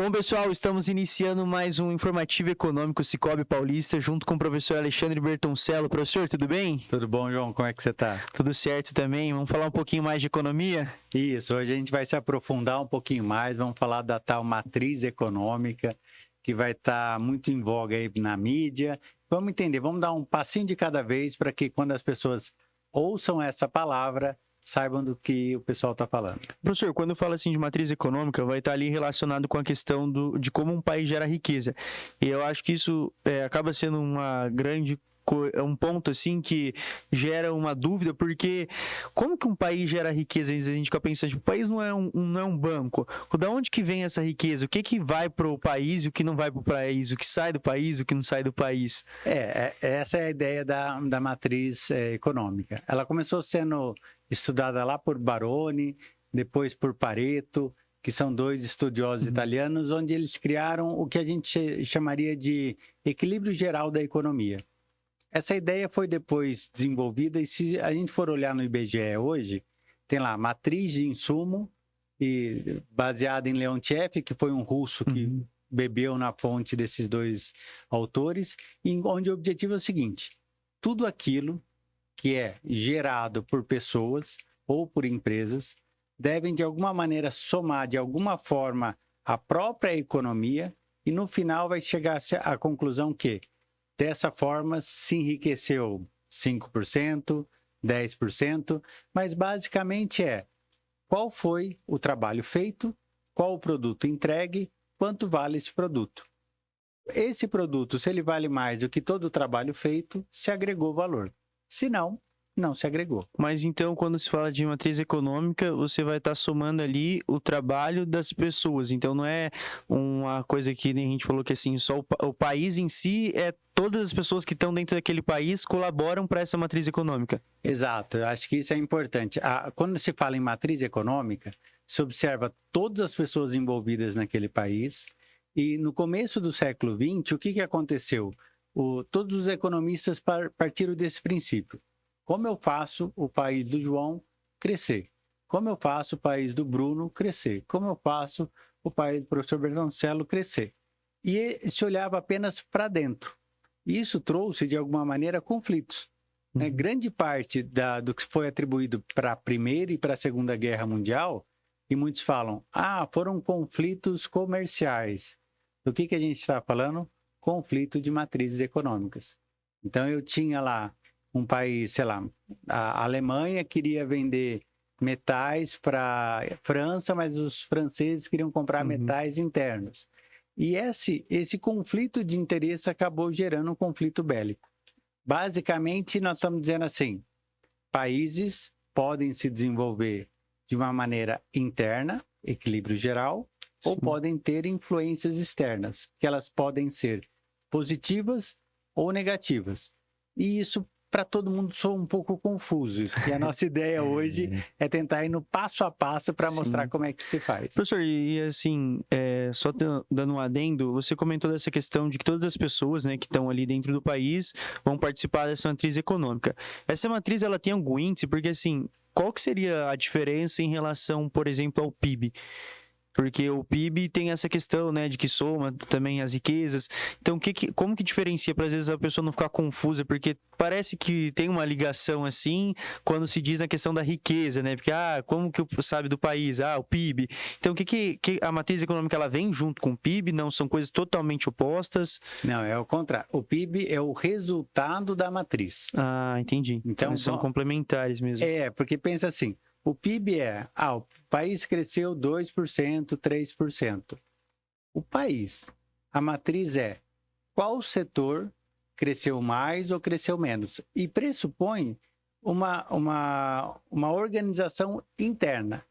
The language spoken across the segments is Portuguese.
Bom, pessoal, estamos iniciando mais um Informativo Econômico Cicobi Paulista, junto com o professor Alexandre Bertoncello. Professor, tudo bem? Tudo bom, João? Como é que você está? Tudo certo também. Vamos falar um pouquinho mais de economia? Isso, hoje a gente vai se aprofundar um pouquinho mais, vamos falar da tal matriz econômica, que vai estar muito em voga aí na mídia. Vamos entender, vamos dar um passinho de cada vez para que quando as pessoas ouçam essa palavra, saibam do que o pessoal está falando. Professor, quando fala assim de matriz econômica, vai estar ali relacionado com a questão de como um país gera riqueza. E eu acho que isso acaba sendo uma grande um ponto assim que gera uma dúvida, porque como que um país gera riqueza? Às vezes a gente fica pensando, tipo, o país não é um banco. Da onde que vem essa riqueza? O que vai para o país e o que não vai para o país? O que sai do país e o que não sai do país? Essa é a ideia da matriz econômica. Ela começou sendo estudada lá por Baroni, depois por Pareto, que são dois estudiosos italianos, onde eles criaram o que a gente chamaria de equilíbrio geral da economia. Essa ideia foi depois desenvolvida e se a gente for olhar no IBGE hoje, tem lá matriz de insumo, e baseada em Leontiev, que foi um russo que bebeu na fonte desses dois autores, onde o objetivo é o seguinte: tudo aquilo que é gerado por pessoas ou por empresas devem de alguma maneira somar de alguma forma a própria economia e no final vai chegar à conclusão que dessa forma se enriqueceu 5%, 10%, mas basicamente qual foi o trabalho feito, qual o produto entregue, quanto vale esse produto. Esse produto, se ele vale mais do que todo o trabalho feito, se agregou valor. Se não, não se agregou. Mas então, quando se fala de matriz econômica, você vai estar somando ali o trabalho das pessoas. Então, não é uma coisa que nem a gente falou que assim, só o país em si, todas as pessoas que estão dentro daquele país colaboram para essa matriz econômica. Exato, eu acho que isso é importante. Quando se fala em matriz econômica, se observa todas as pessoas envolvidas naquele país. E no começo do século XX, o que aconteceu? Todos os economistas partiram desse princípio. Como eu faço o país do João crescer? Como eu faço o país do Bruno crescer? Como eu faço o país do professor Bertoncello crescer? E se olhava apenas para dentro. Isso trouxe, de alguma maneira, conflitos. Né? Grande parte do que foi atribuído para a Primeira e para a Segunda Guerra Mundial, e muitos falam, foram conflitos comerciais. Do que a gente está falando? Conflito de matrizes econômicas. Então, eu tinha lá um país, sei lá, a Alemanha queria vender metais para a França, mas os franceses queriam comprar metais internos. E esse conflito de interesse acabou gerando um conflito bélico. Basicamente, nós estamos dizendo assim, países podem se desenvolver de uma maneira interna, equilíbrio geral, ou podem ter influências externas, que elas podem ser positivas ou negativas. E isso, para todo mundo, soa um pouco confuso. E a nossa ideia hoje é tentar ir no passo a passo para mostrar como é que se faz. Professor, e assim, só dando um adendo, você comentou dessa questão de que todas as pessoas, né, que estão ali dentro do país vão participar dessa matriz econômica. Essa matriz, ela tem algum índice? Porque, assim, qual que seria a diferença em relação, por exemplo, ao PIB? Porque o PIB tem essa questão, né, de que soma também as riquezas. Então, como que diferencia para às vezes a pessoa não ficar confusa? Porque parece que tem uma ligação assim quando se diz na questão da riqueza, né? Porque, como que sabe do país? O PIB. Então, que a matriz econômica, ela vem junto com o PIB? Não, são coisas totalmente opostas? Não, é o contrário. O PIB é o resultado da matriz. Entendi. Então são complementares mesmo. Porque pensa assim, o PIB o país cresceu 2%, 3%. O país, a matriz qual setor cresceu mais ou cresceu menos? E pressupõe uma organização interna.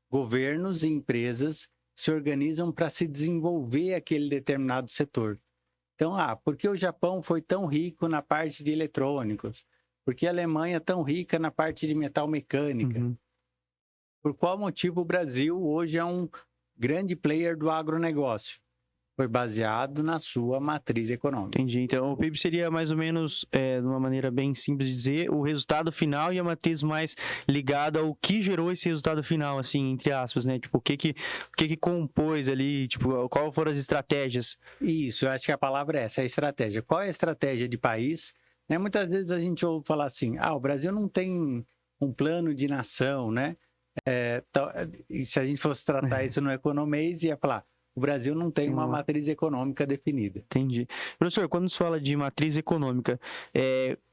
Governos e empresas se organizam para se desenvolver aquele determinado setor. Então, por que o Japão foi tão rico na parte de eletrônicos? Por que a Alemanha é tão rica na parte de metal mecânica? Por qual motivo o Brasil hoje é um grande player do agronegócio? foi baseado na sua matriz econômica. Entendi. Então, o PIB seria mais ou menos, de uma maneira bem simples de dizer, o resultado final e a matriz mais ligada ao que gerou esse resultado final, assim, entre aspas, né? Tipo, o que compôs ali, tipo, qual foram as estratégias? Isso, eu acho que a palavra é essa, é a estratégia. Qual é a estratégia de país? Né? Muitas vezes a gente ouve falar assim, o Brasil não tem um plano de nação, né? E se a gente fosse tratar isso no economês, ia falar, o Brasil não tem uma matriz econômica definida. Entendi. Professor, quando se fala de matriz econômica,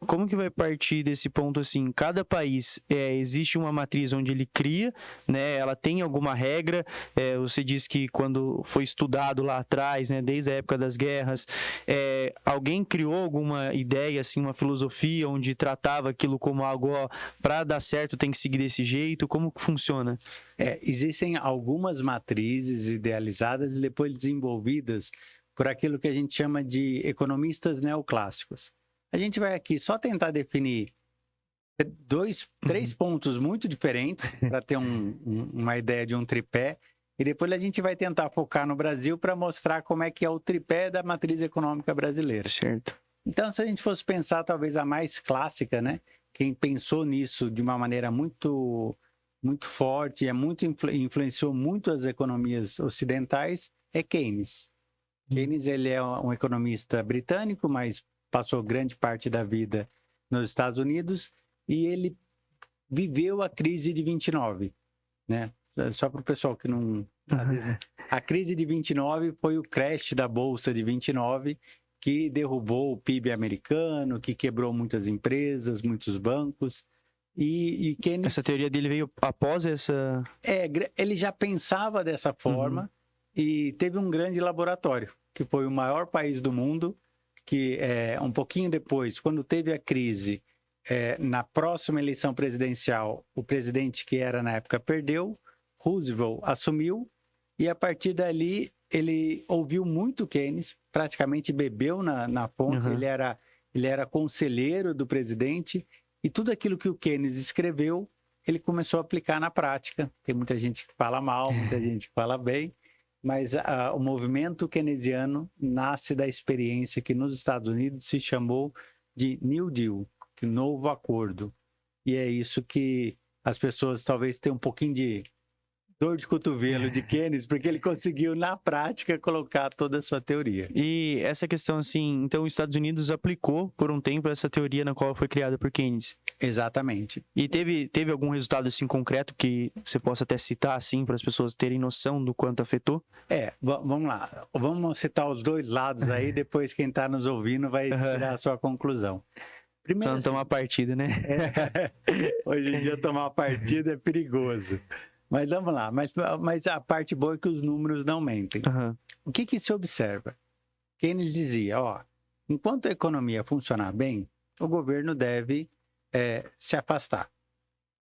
como que vai partir desse ponto assim? Cada país existe uma matriz onde ele cria, né? Ela tem alguma regra. Você disse que quando foi estudado lá atrás, né? Desde a época das guerras, alguém criou alguma ideia, assim, uma filosofia onde tratava aquilo como algo, para dar certo tem que seguir desse jeito? Como que funciona? Existem algumas matrizes idealizadas e depois desenvolvidas por aquilo que a gente chama de economistas neoclássicos. A gente vai aqui só tentar definir três pontos muito diferentes para ter uma ideia de um tripé, e depois a gente vai tentar focar no Brasil para mostrar como é que é o tripé da matriz econômica brasileira. Certo. Então, se a gente fosse pensar talvez a mais clássica, né? Quem pensou nisso de uma maneira muito forte, influenciou muito as economias ocidentais, é Keynes. Keynes, ele é um economista britânico, mas passou grande parte da vida nos Estados Unidos, e ele viveu a crise de 29, né? Só para o pessoal que não... A crise de 29 foi o crash da Bolsa de 29, que derrubou o PIB americano, que quebrou muitas empresas, muitos bancos. E Keynes... Essa teoria dele veio após essa... ele já pensava dessa forma e teve um grande laboratório, que foi o maior país do mundo, que um pouquinho depois, quando teve a crise, na próxima eleição presidencial, o presidente que era na época perdeu, Roosevelt assumiu, e a partir dali ele ouviu muito Keynes, praticamente bebeu na fonte, ele era conselheiro do presidente, e tudo aquilo que o Keynes escreveu, ele começou a aplicar na prática. Tem muita gente que fala mal, muita gente que fala bem, mas o movimento keynesiano nasce da experiência que nos Estados Unidos se chamou de New Deal, que novo acordo. E é isso que as pessoas talvez tenham um pouquinho de dor de cotovelo de Keynes, porque ele conseguiu, na prática, colocar toda a sua teoria. E essa questão, assim, então os Estados Unidos aplicou por um tempo essa teoria na qual foi criada por Keynes. Exatamente. E teve algum resultado, assim, concreto que você possa até citar, assim, para as pessoas terem noção do quanto afetou? Vamos lá. Vamos citar os dois lados aí, depois quem está nos ouvindo vai tirar a sua conclusão. Primeiro, não tomar partida, né? Hoje em dia tomar partida é perigoso. Mas vamos lá, mas a parte boa é que os números não mentem. O que se observa? Keynes dizia, enquanto a economia funcionar bem, o governo deve se afastar.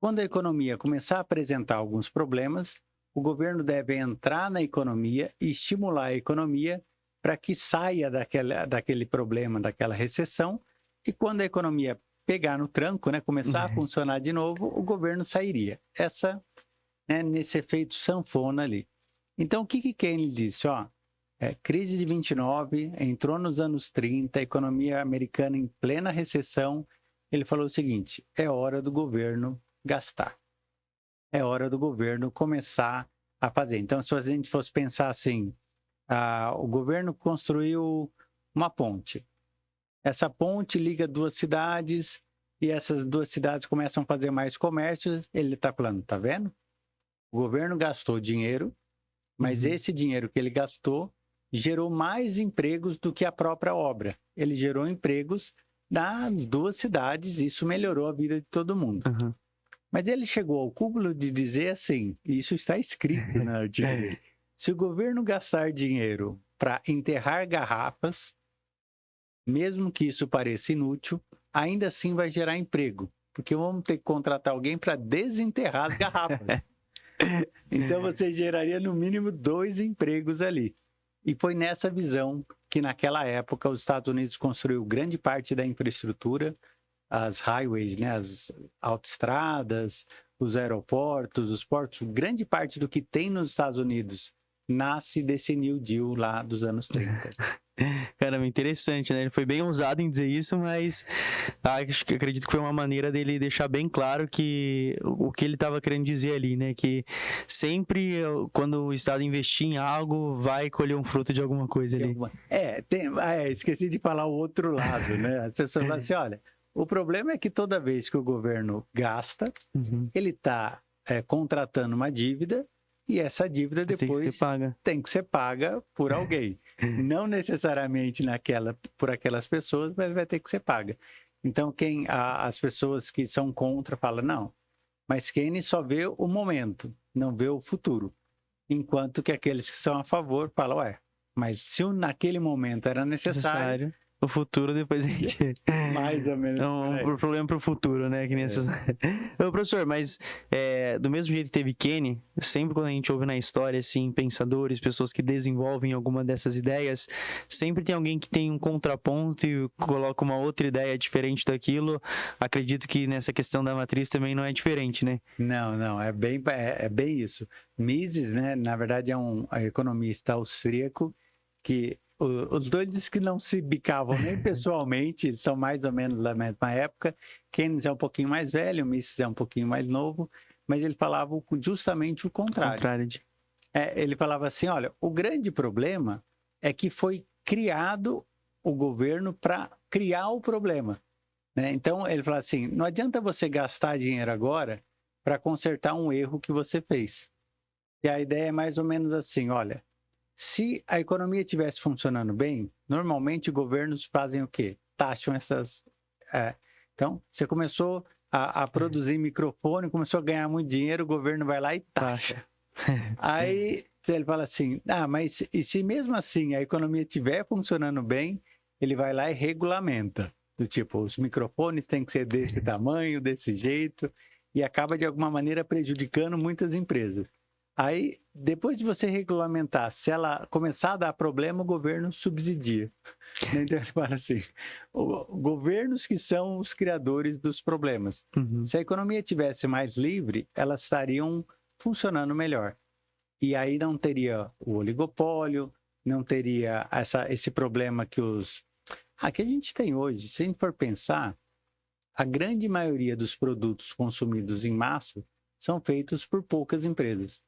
Quando a economia começar a apresentar alguns problemas, o governo deve entrar na economia e estimular a economia para que saia daquele problema, daquela recessão, e quando a economia pegar no tranco, né, começar a funcionar de novo, o governo sairia. Nesse efeito sanfona ali. Então, o que Keynes disse? Crise de 29, entrou nos anos 30, a economia americana em plena recessão. Ele falou o seguinte, é hora do governo gastar. É hora do governo começar a fazer. Então, se a gente fosse pensar assim, o governo construiu uma ponte. Essa ponte liga duas cidades e essas duas cidades começam a fazer mais comércio. Ele está falando, tá vendo? O governo gastou dinheiro, mas esse dinheiro que ele gastou gerou mais empregos do que a própria obra. Ele gerou empregos nas duas cidades, isso melhorou a vida de todo mundo. Mas ele chegou ao cúmulo de dizer assim, isso está escrito na artigo dele, se o governo gastar dinheiro para enterrar garrafas, mesmo que isso pareça inútil, ainda assim vai gerar emprego, porque vamos ter que contratar alguém para desenterrar as garrafas. Então você geraria no mínimo 2 empregos ali. E foi nessa visão que naquela época os Estados Unidos construiu grande parte da infraestrutura, as highways, né, as autoestradas, os aeroportos, os portos, grande parte do que tem nos Estados Unidos nasce desse New Deal lá dos anos 30. Caramba, interessante, né? Ele foi bem ousado em dizer isso, mas acredito que foi uma maneira dele deixar bem claro que o que ele estava querendo dizer ali, né? Que sempre, quando o Estado investir em algo, vai colher um fruto de alguma coisa ali. Esqueci de falar o outro lado, né? As pessoas falam assim, olha, o problema é que toda vez que o governo gasta, ele está contratando uma dívida, e essa dívida depois tem que ser paga por alguém. Não necessariamente por aquelas pessoas, mas vai ter que ser paga. Então, as pessoas que são contra falam, não, mas Keynes só vê o momento, não vê o futuro. Enquanto que aqueles que são a favor falam, mas se naquele momento era necessário o futuro depois a gente... Mais ou menos. Um problema para o futuro, né? Que nem essas... Ô, professor, mas do mesmo jeito que teve Keynes, sempre quando a gente ouve na história, assim, pensadores, pessoas que desenvolvem alguma dessas ideias, sempre tem alguém que tem um contraponto e coloca uma outra ideia diferente daquilo. Acredito que nessa questão da matriz também não é diferente, né? Não, é bem isso. Mises, né, na verdade é um economista austríaco que os dois dizem que não se bicavam nem pessoalmente, são mais ou menos da mesma época. Keynes é um pouquinho mais velho, Mises é um pouquinho mais novo, mas ele falava justamente o contrário. Ele falava assim, olha, o grande problema é que foi criado o governo para criar o problema. Né? Então, ele fala assim, não adianta você gastar dinheiro agora para consertar um erro que você fez. E a ideia é mais ou menos assim, olha, se a economia estivesse funcionando bem, normalmente governos fazem o quê? Taxam essas... Então, você começou a produzir microfone, começou a ganhar muito dinheiro, o governo vai lá e taxa. Aí ele fala assim, mas e se mesmo assim a economia estiver funcionando bem, ele vai lá e regulamenta. Do tipo, os microfones têm que ser desse tamanho, desse jeito, e acaba de alguma maneira prejudicando muitas empresas. Aí, depois de você regulamentar, se ela começar a dar problema, o governo subsidia. Então, ele fala assim, governos que são os criadores dos problemas. Se a economia tivesse mais livre, elas estariam funcionando melhor. E aí não teria o oligopólio, não teria esse problema que a gente tem hoje. Se a gente for pensar, a grande maioria dos produtos consumidos em massa são feitos por poucas empresas.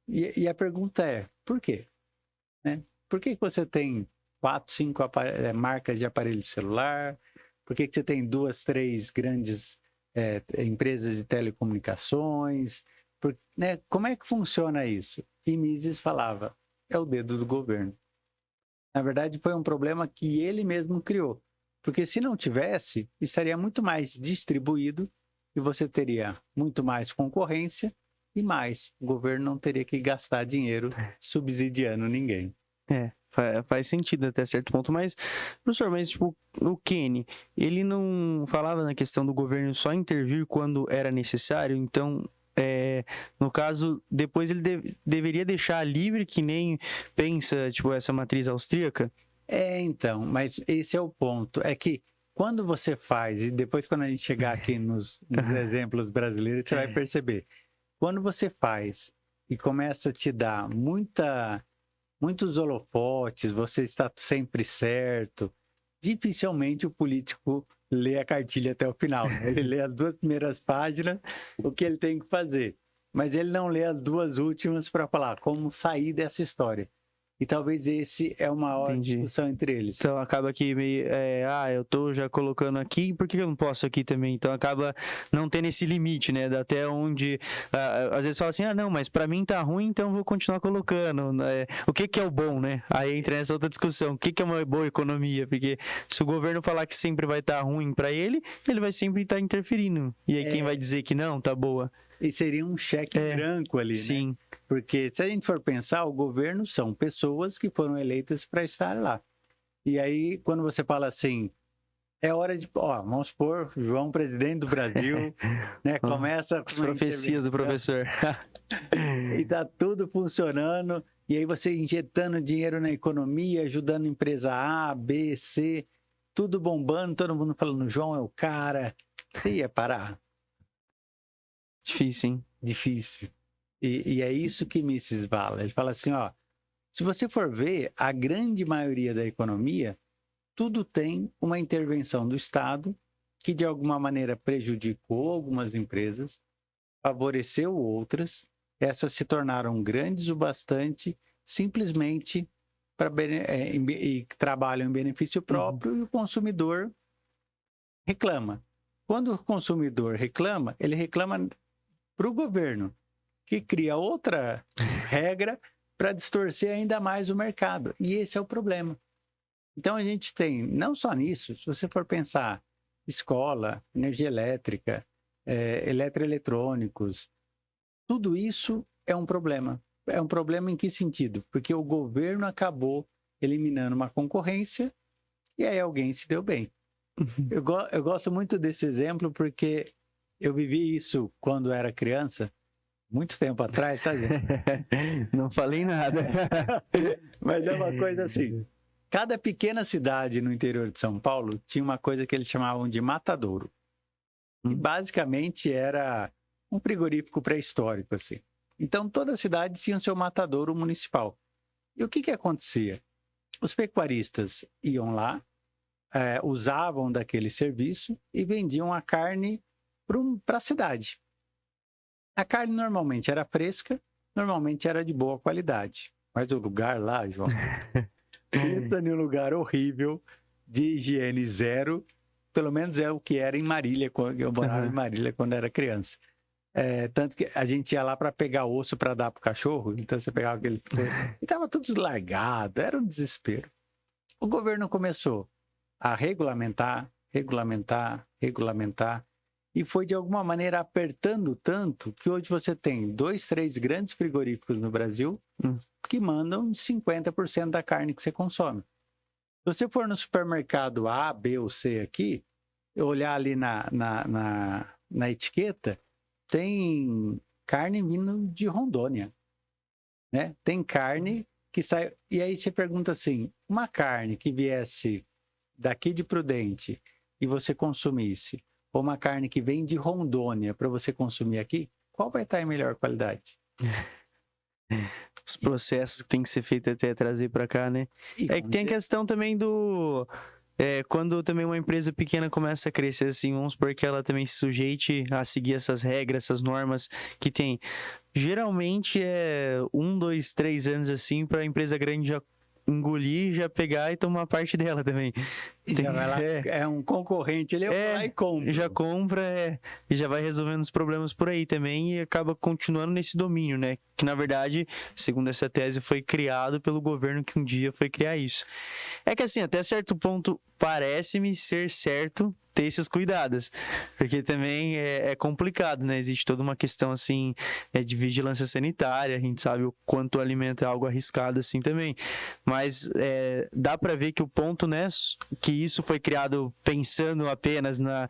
E a pergunta é, por quê? Né? Por que você tem 4, 5 marcas de aparelho celular? Por que você tem 2, 3 grandes empresas de telecomunicações? Né? Como é que funciona isso? E Mises falava, é o dedo do governo. Na verdade, foi um problema que ele mesmo criou. Porque se não tivesse, estaria muito mais distribuído e você teria muito mais concorrência e mais. O governo não teria que gastar dinheiro subsidiando ninguém. Faz sentido até certo ponto, mas, professor, tipo, o Keynes, ele não falava na questão do governo só intervir quando era necessário, então, no caso, depois ele deveria deixar livre, que nem pensa, tipo, essa matriz austríaca? Então, mas esse é o ponto, é que quando você faz, e depois quando a gente chegar aqui nos exemplos brasileiros, você vai perceber, quando você faz e começa a te dar muitos holofotes, você está sempre certo, dificilmente o político lê a cartilha até o final. Né? Ele lê as 2 primeiras páginas, o que ele tem que fazer, mas ele não lê as 2 últimas para falar como sair dessa história. E talvez esse é uma hora de discussão entre eles. Então acaba que meio, eu tô já colocando aqui, por que eu não posso aqui também? Então acaba não tendo esse limite, né? Até onde, às vezes fala assim, não, mas pra mim tá ruim, então vou continuar colocando. O que é o bom, né? Aí entra nessa outra discussão, o que é uma boa economia? Porque se o governo falar que sempre vai estar ruim pra ele vai sempre estar interferindo. E aí quem vai dizer que não, tá boa? E seria um cheque branco ali, sim. Né? Porque se a gente for pensar, o governo são pessoas que foram eleitas para estar lá. E aí, quando você fala assim, é hora de... vamos supor, João, presidente do Brasil, né? Começa... As profecias do professor. E tá tudo funcionando, e aí você injetando dinheiro na economia, ajudando a empresa A, B, C, tudo bombando, todo mundo falando, João é o cara. Você ia parar? Difícil, hein? Difícil. E é isso que Mises fala. Ele fala assim, Se você for ver, a grande maioria da economia, tudo tem uma intervenção do Estado que, de alguma maneira, prejudicou algumas empresas, favoreceu outras, essas se tornaram grandes o bastante, simplesmente e trabalham em benefício próprio e o consumidor reclama. Quando o consumidor reclama, ele reclama para o governo, que cria outra regra para distorcer ainda mais o mercado. E esse é o problema. Então, a gente tem, não só nisso, se você for pensar escola, energia elétrica, eletroeletrônicos, tudo isso é um problema. É um problema em que sentido? Porque o governo acabou eliminando uma concorrência e aí alguém se deu bem. Eu gosto muito desse exemplo porque eu vivi isso quando era criança, muito tempo atrás, tá, gente? Não falei nada. Mas é uma coisa assim. Cada pequena cidade no interior de São Paulo tinha uma coisa que eles chamavam de matadouro. E basicamente era um frigorífico pré-histórico, assim. Então, toda cidade tinha o seu matadouro municipal. E o que acontecia? Os pecuaristas iam lá, usavam daquele serviço e vendiam a carne para a cidade. A carne normalmente era fresca, normalmente era de boa qualidade. Mas o lugar lá, João, pensa em um lugar horrível, de higiene zero, pelo menos é o que era em Marília, quando eu morava em Marília quando era criança. Tanto que a gente ia lá para pegar osso para dar para o cachorro, então você pegava aquele... E estava tudo largado, era um desespero. O governo começou a regulamentar, e foi de alguma maneira apertando tanto que hoje você tem 2, 3 grandes frigoríficos no Brasil que mandam 50% da carne que você consome. Se você for no supermercado A, B ou C aqui, olhar ali na etiqueta, tem carne vindo de Rondônia, né? Tem carne que sai... E aí você pergunta assim, uma carne que viesse daqui de Prudente e você consumisse, ou uma carne que vem de Rondônia para você consumir aqui, qual vai estar em melhor qualidade? Os processos que tem que ser feitos até trazer para cá, né? É que tem a questão também do... quando também uma empresa pequena começa a crescer assim, vamos supor que ela também se sujeite a seguir essas regras, essas normas que tem. Geralmente é 1, 2, 3 anos assim para a empresa grande já engolir, já pegar e tomar parte dela também. Já vai lá, é um concorrente, ele vai lá e compra. Já compra, e já vai resolvendo os problemas por aí também e acaba continuando nesse domínio, né? Que na verdade, segundo essa tese, foi criado pelo governo que um dia foi criar isso. É que assim, até certo ponto, parece-me ser certo ter esses cuidados, porque também é complicado, né? Existe toda uma questão, assim, de vigilância sanitária, a gente sabe o quanto o alimento é algo arriscado, assim, também, mas dá para ver que o ponto, né, que isso foi criado pensando apenas na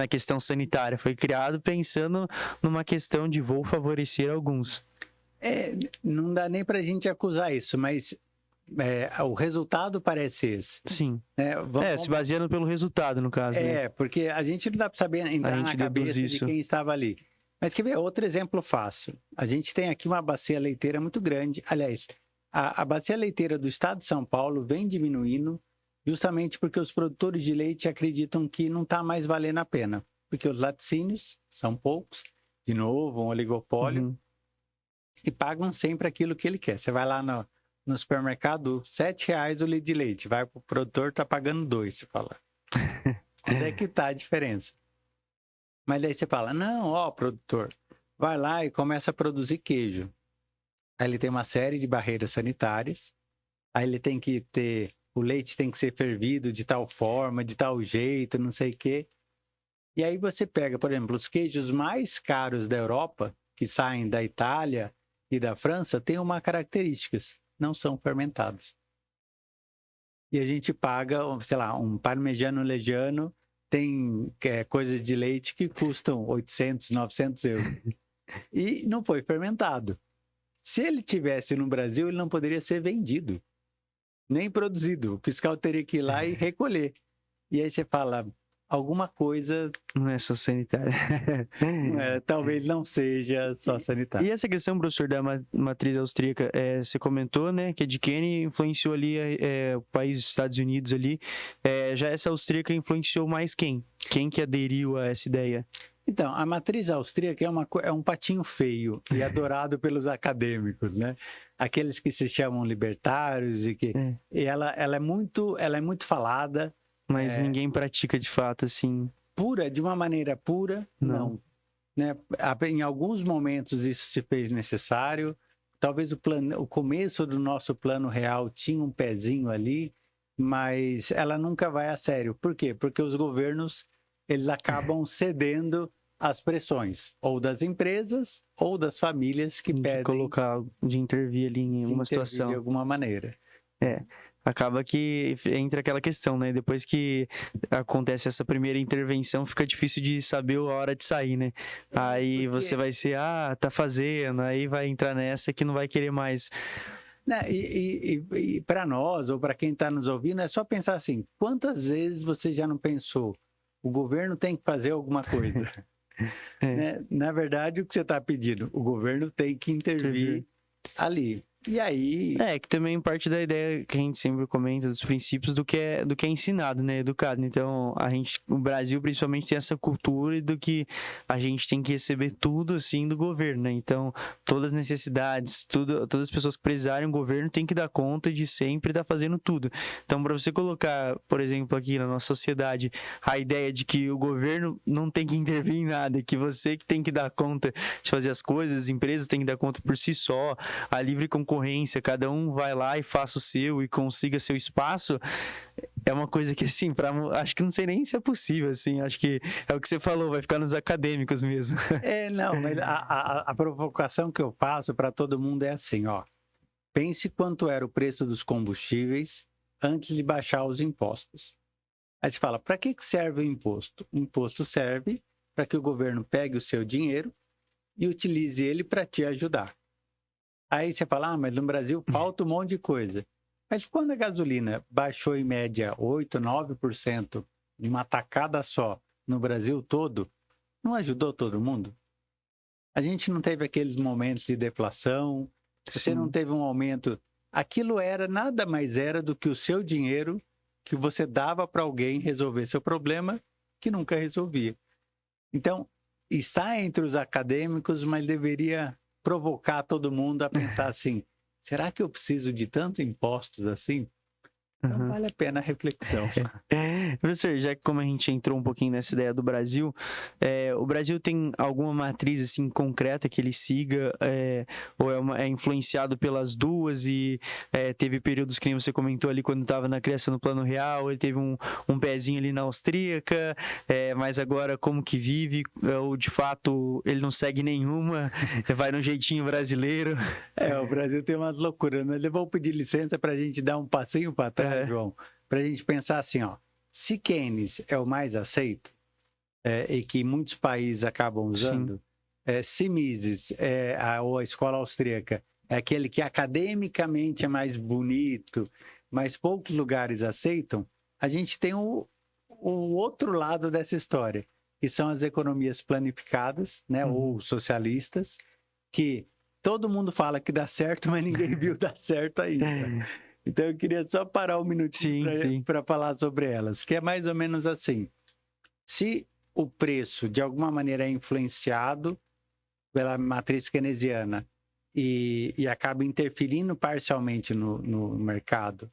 questão sanitária, foi criado pensando numa questão de vou favorecer alguns. Não dá nem pra gente acusar isso, mas o resultado parece esse. Sim. Se baseando pelo resultado, no caso. Né? Porque a gente não dá para saber entrar na cabeça de quem estava ali. Mas quer ver outro exemplo fácil? A gente tem aqui uma bacia leiteira muito grande. Aliás, a bacia leiteira do estado de São Paulo vem diminuindo justamente porque os produtores de leite acreditam que não está mais valendo a pena. Porque os laticínios são poucos, de novo, um oligopólio, e pagam sempre aquilo que ele quer. Você vai lá no supermercado, R$7 o litro de leite. Vai para o produtor, está pagando 2, você fala. Onde é que está a diferença? Mas aí você fala, não, produtor, vai lá e começa a produzir queijo. Aí ele tem uma série de barreiras sanitárias, aí ele tem que ter, o leite tem que ser fervido de tal forma, de tal jeito, não sei o quê. E aí você pega, por exemplo, os queijos mais caros da Europa, que saem da Itália e da França, têm uma característica, não são fermentados. E a gente paga, sei lá, um parmegiano reggiano tem coisas de leite que custam 800, 900 euros. E não foi fermentado. Se ele tivesse no Brasil, ele não poderia ser vendido, nem produzido. O fiscal teria que ir lá e recolher. E aí você fala, alguma coisa, Não é só sanitária. talvez não seja só sanitária. E essa questão, professor, da matriz austríaca, você comentou, né, que a de Keynes influenciou ali o país dos Estados Unidos ali. Já essa austríaca influenciou mais quem? Quem que aderiu a essa ideia? Então, a matriz austríaca é um patinho feio e adorado pelos acadêmicos, né? Aqueles que se chamam libertários e ela é muito falada. Mas ninguém pratica de fato, assim. Pura, de uma maneira pura, não. Né? Em alguns momentos isso se fez necessário. Talvez o começo do nosso plano real tinha um pezinho ali, mas ela nunca vai a sério. Por quê? Porque os governos eles acabam cedendo às pressões, ou das empresas, ou das famílias que pedem... De intervir ali em uma situação. De alguma maneira. Acaba que entra aquela questão, né? Depois que acontece essa primeira intervenção, fica difícil de saber a hora de sair, né? Aí você vai ser, tá fazendo, aí vai entrar nessa que não vai querer mais. E para nós, ou para quem está nos ouvindo, é só pensar assim, quantas vezes você já não pensou, o governo tem que fazer alguma coisa? Né? Na verdade, o que você está pedindo? O governo tem que intervir ali. E aí... que também parte da ideia que a gente sempre comenta, dos princípios do que é ensinado, né? Educado. Então, o Brasil principalmente tem essa cultura do que a gente tem que receber tudo, assim, do governo, né? Então, todas as necessidades, todas as pessoas que precisarem, o governo tem que dar conta de sempre estar fazendo tudo. Então, para você colocar, por exemplo, aqui na nossa sociedade, a ideia de que o governo não tem que intervir em nada, que você que tem que dar conta de fazer as coisas, as empresas têm que dar conta por si só, a livre concorrência, cada um vai lá e faça o seu e consiga seu espaço, é uma coisa que, assim, acho que não sei nem se é possível, assim, acho que é o que você falou, vai ficar nos acadêmicos mesmo. Não, mas a provocação que eu faço para todo mundo é assim, ó, pense quanto era o preço dos combustíveis antes de baixar os impostos. Aí você fala, para que serve o imposto? O imposto serve para que o governo pegue o seu dinheiro e utilize ele para te ajudar. Aí você fala, mas no Brasil falta um monte de coisa. Mas quando a gasolina baixou em média 8%, 9% em uma tacada só no Brasil todo, não ajudou todo mundo? A gente não teve aqueles momentos de deflação, você não teve um aumento. Aquilo nada mais era do que o seu dinheiro que você dava para alguém resolver seu problema que nunca resolvia. Então, está entre os acadêmicos, mas deveria provocar todo mundo a pensar assim, será que eu preciso de tantos impostos assim? Então vale a pena a reflexão. Professor, já que como a gente entrou um pouquinho nessa ideia do Brasil, o Brasil tem alguma matriz assim concreta que ele siga, ou é influenciado pelas duas e teve períodos que nem você comentou ali quando estava na criação do Plano Real, ele teve um pezinho ali na austríaca, mas agora como que vive, ou de fato ele não segue nenhuma, vai no jeitinho brasileiro. O Brasil tem umas loucuras, mas eu vou pedir licença para a gente dar um passeio para trás, João, para a gente pensar assim, ó, se Keynes é o mais aceito, e que muitos países acabam usando, se Mises ou a escola austríaca é aquele que academicamente é mais bonito, mas poucos lugares aceitam, a gente tem o outro lado dessa história, que são as economias planificadas, né, ou socialistas, que todo mundo fala que dá certo, mas ninguém viu dar certo ainda. Então, eu queria só parar um minutinho para falar sobre elas, que é mais ou menos assim. Se o preço, de alguma maneira, é influenciado pela matriz keynesiana e acaba interferindo parcialmente no mercado,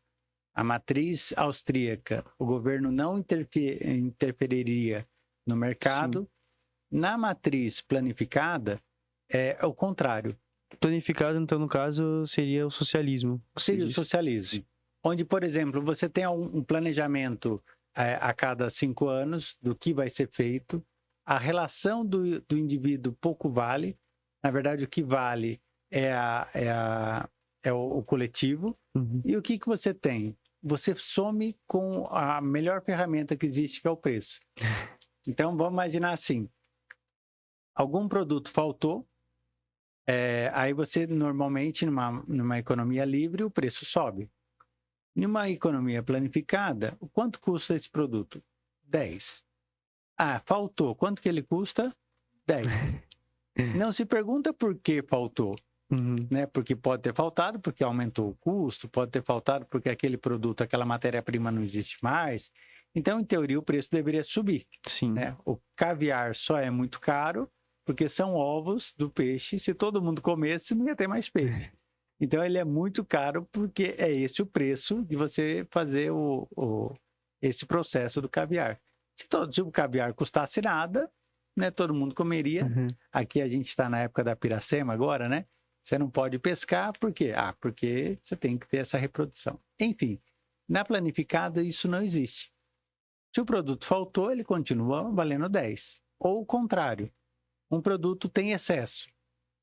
a matriz austríaca, o governo não interferiria no mercado. Na matriz planificada, é o contrário. Planificado, então, no caso, seria o socialismo. Seria o socialismo. Onde, por exemplo, você tem um planejamento a cada 5 anos do que vai ser feito. A relação do indivíduo pouco vale. Na verdade, o que vale é o coletivo. E o que você tem? Você some com a melhor ferramenta que existe, que é o preço. Então, vamos imaginar assim. Algum produto faltou, aí você, normalmente, numa economia livre, o preço sobe. Numa economia planificada, o quanto custa esse produto? 10. Ah, faltou. Quanto que ele custa? 10. Não se pergunta por que faltou, né? Porque pode ter faltado porque aumentou o custo, pode ter faltado porque aquele produto, aquela matéria-prima não existe mais. Então, em teoria, o preço deveria subir. Sim. Né? O caviar só é muito caro porque são ovos do peixe. Se todo mundo comesse, não ia ter mais peixe. Então, ele é muito caro porque é esse o preço de você fazer esse processo do caviar. Se o caviar custasse nada, né, todo mundo comeria. Aqui a gente está na época da piracema agora, né? Você não pode pescar, por quê? Ah, porque você tem que ter essa reprodução. Enfim, na planificada isso não existe. Se o produto faltou, ele continua valendo 10. Ou o contrário, um produto tem excesso,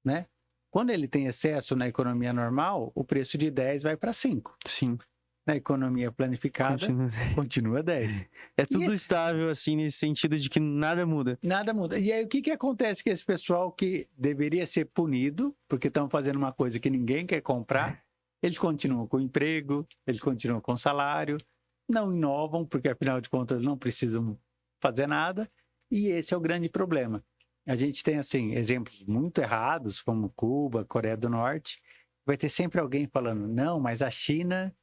né? Quando ele tem excesso na economia normal, o preço de 10 vai para 5. Sim. Na economia planificada, continua 10. É tudo estável, assim, nesse sentido de que nada muda. Nada muda. E aí, o que acontece com esse pessoal que deveria ser punido, porque estão fazendo uma coisa que ninguém quer comprar, eles continuam com emprego, eles continuam com salário, não inovam, porque, afinal de contas, não precisam fazer nada, e esse é o grande problema. A gente tem, assim, exemplos muito errados, como Cuba, Coreia do Norte, vai ter sempre alguém falando, não, mas a China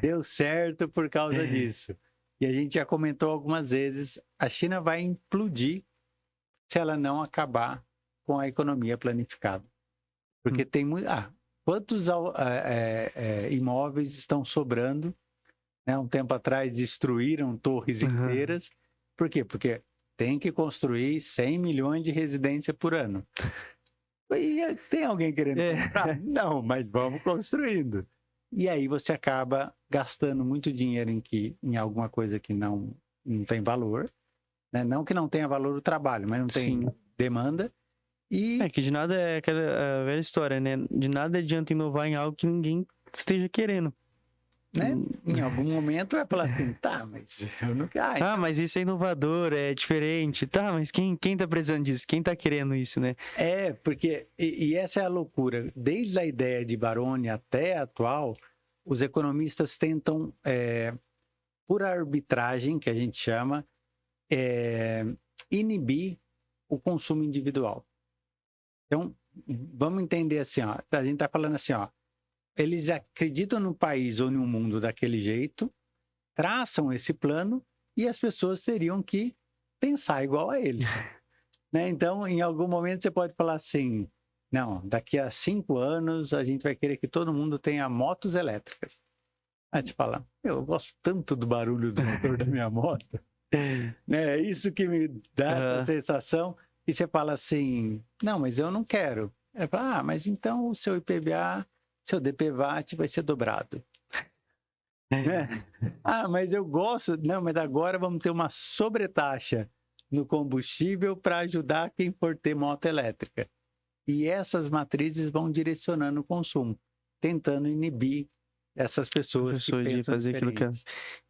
deu certo por causa disso. E a gente já comentou algumas vezes, a China vai implodir se ela não acabar com a economia planificada. Porque tem muito... quantos imóveis estão sobrando? Né? Um tempo atrás destruíram torres inteiras. Por quê? Porque tem que construir 100 milhões de residência por ano. E tem alguém querendo comprar? Não, mas vamos construindo. E aí você acaba gastando muito dinheiro em alguma coisa que não tem valor. Né? Não que não tenha valor o trabalho, mas não tem demanda. E... É que de nada é aquela velha história, né? De nada adianta inovar em algo que ninguém esteja querendo. Né? Em algum momento vai falar assim, tá, mas eu não quero. Então... mas isso é inovador, é diferente. Tá, mas quem tá precisando disso? Quem tá querendo isso, né? É, porque... E essa é a loucura. Desde a ideia de Baroni até a atual, os economistas tentam, por arbitragem, que a gente chama, inibir o consumo individual. Então, vamos entender assim, ó. A gente está falando assim, ó. Eles acreditam no país ou no mundo daquele jeito, traçam esse plano e as pessoas teriam que pensar igual a eles. Né? Então, em algum momento você pode falar assim, não, daqui a 5 anos a gente vai querer que todo mundo tenha motos elétricas. Aí você fala, eu gosto tanto do barulho do motor da minha moto. Né? É isso que me dá essa sensação. E você fala assim, não, mas eu não quero. Mas então o seu IPVA, seu DPVAT vai ser dobrado. Mas eu gosto. Não, mas agora vamos ter uma sobretaxa no combustível para ajudar quem for ter moto elétrica. E essas matrizes vão direcionando o consumo, tentando inibir essas pessoas que pensam de fazer diferente. aquilo que...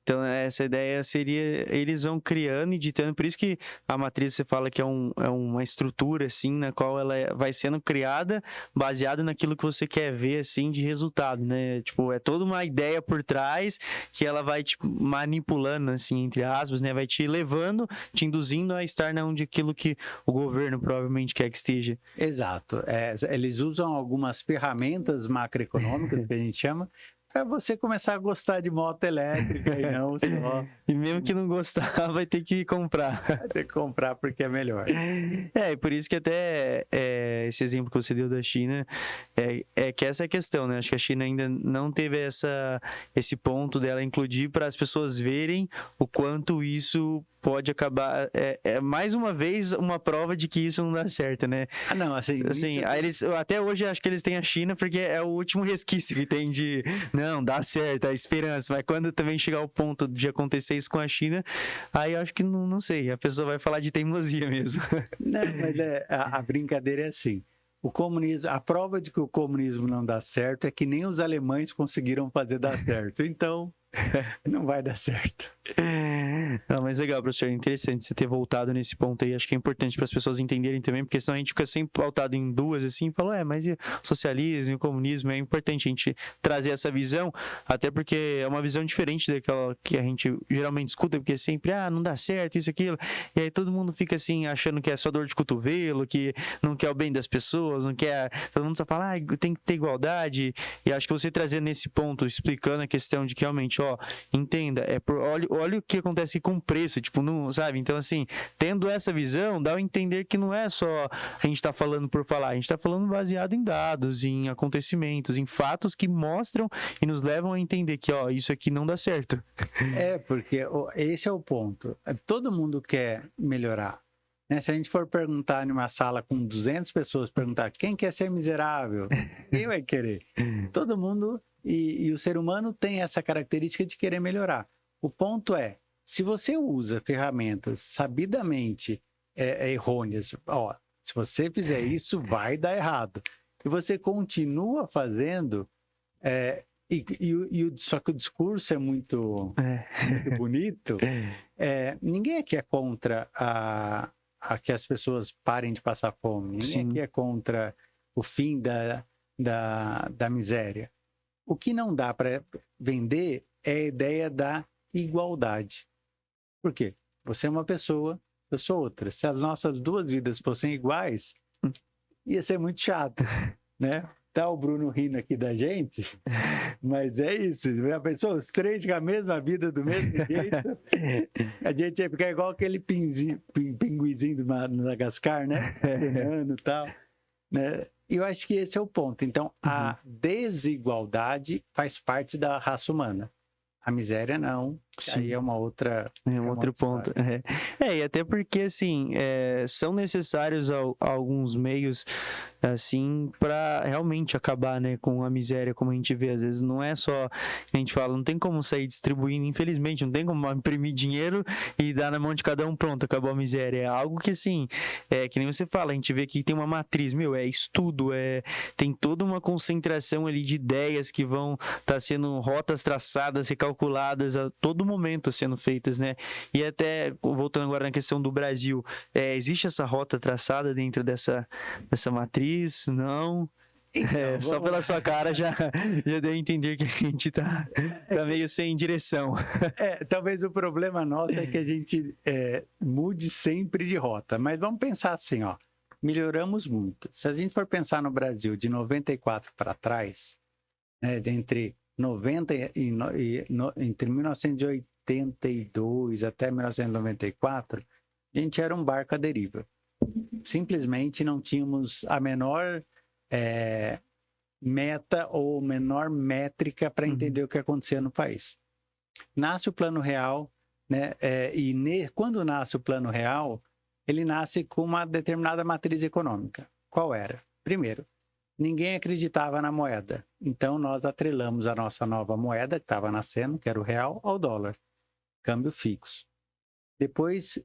Então, essa ideia seria, eles vão criando e ditando, por isso que a matriz você fala que é uma estrutura, assim, na qual ela vai sendo criada baseada naquilo que você quer ver, assim, de resultado, né? Tipo, é toda uma ideia por trás que ela vai, tipo, manipulando, assim, entre aspas, né? Vai te levando, te induzindo a estar onde aquilo que o governo provavelmente quer que esteja. Exato. Eles usam algumas ferramentas macroeconômicas, que a gente chama, para você começar a gostar de moto elétrica e não só. E mesmo que não gostar, vai ter que comprar. Vai ter que comprar porque é melhor. E por isso que até esse exemplo que você deu da China, que essa é a questão, né? Acho que a China ainda não teve esse ponto dela incluir para as pessoas verem o quanto isso pode acabar... mais uma vez, uma prova de que isso não dá certo, né? Não, assim até hoje acho que eles têm a China porque é o último resquício que tem de... Não, dá certo, a esperança. Mas quando também chegar ao ponto de acontecer isso com a China, aí eu acho que não sei, a pessoa vai falar de teimosia mesmo. Não, mas a brincadeira é assim. O comunismo, a prova de que o comunismo não dá certo é que nem os alemães conseguiram fazer dar certo. Então, não vai dar certo. Não, mas legal, professor, é interessante você ter voltado nesse ponto aí, acho que é importante para as pessoas entenderem também, porque senão a gente fica sempre pautado em duas, assim, e fala, mas e o socialismo e o comunismo? É importante a gente trazer essa visão, até porque é uma visão diferente daquela que a gente geralmente escuta, porque sempre, não dá certo, isso, aquilo, e aí todo mundo fica assim, achando que é só dor de cotovelo, que não quer o bem das pessoas, não quer, todo mundo só fala, tem que ter igualdade, e acho que você trazer nesse ponto, explicando a questão de que realmente, entenda, olha o que acontece com o preço, tipo, não, sabe? Então, assim, tendo essa visão, dá a entender que não é só a gente tá falando por falar, a gente tá falando baseado em dados, em acontecimentos, em fatos que mostram e nos levam a entender que, isso aqui não dá certo. Porque esse é o ponto. Todo mundo quer melhorar. Né? Se a gente for perguntar numa sala com 200 pessoas, perguntar quem quer ser miserável, quem vai querer? Todo mundo, e o ser humano tem essa característica de querer melhorar. O ponto é, se você usa ferramentas sabidamente errôneas, se você fizer isso, vai dar errado. E você continua fazendo, só que o discurso é muito bonito, ninguém aqui é contra a que as pessoas parem de passar fome, ninguém aqui é contra o fim da miséria. O que não dá para vender é a ideia da igualdade. Por quê? Você é uma pessoa, eu sou outra. Se as nossas duas vidas fossem iguais, ia ser muito chato, né? Tá o Bruno rindo aqui da gente, mas é isso. Já pensou? Os três com a mesma vida do mesmo jeito. A gente ia ficar igual aquele pinguizinho do Madagascar, né? E tal, né? E eu acho que esse é o ponto. Então, a desigualdade faz parte da raça humana. A miséria não. Sim. Aí é uma outra... um outro ponto. E até porque, assim, são necessários alguns meios, assim, para realmente acabar, né, com a miséria, como a gente vê. Às vezes não é só, a gente fala, não tem como sair distribuindo, infelizmente, não tem como imprimir dinheiro e dar na mão de cada um, pronto, acabou a miséria. É algo que, assim, que nem você fala, a gente vê que tem uma matriz, estudo, tem toda uma concentração ali de ideias que vão estar sendo rotas traçadas, recalculadas a todo momento sendo feitas, né? E até, voltando agora na questão do Brasil, existe essa rota traçada dentro dessa matriz? Não? Então, só pela sua cara já deu a entender que a gente tá meio sem direção. Talvez o problema nosso é que a gente mude sempre de rota, mas vamos pensar assim, melhoramos muito. Se a gente for pensar no Brasil de 94 para trás, né, entre 1982 até 1994, a gente era um barco à deriva. Simplesmente não tínhamos a menor meta ou menor métrica para entender o que acontecia no país. Nasce o Plano Real, né, quando nasce o Plano Real, ele nasce com uma determinada matriz econômica. Qual era? Primeiro, ninguém acreditava na moeda. Então, nós atrelamos a nossa nova moeda, que estava nascendo, que era o real, ao dólar. Câmbio fixo. Depois,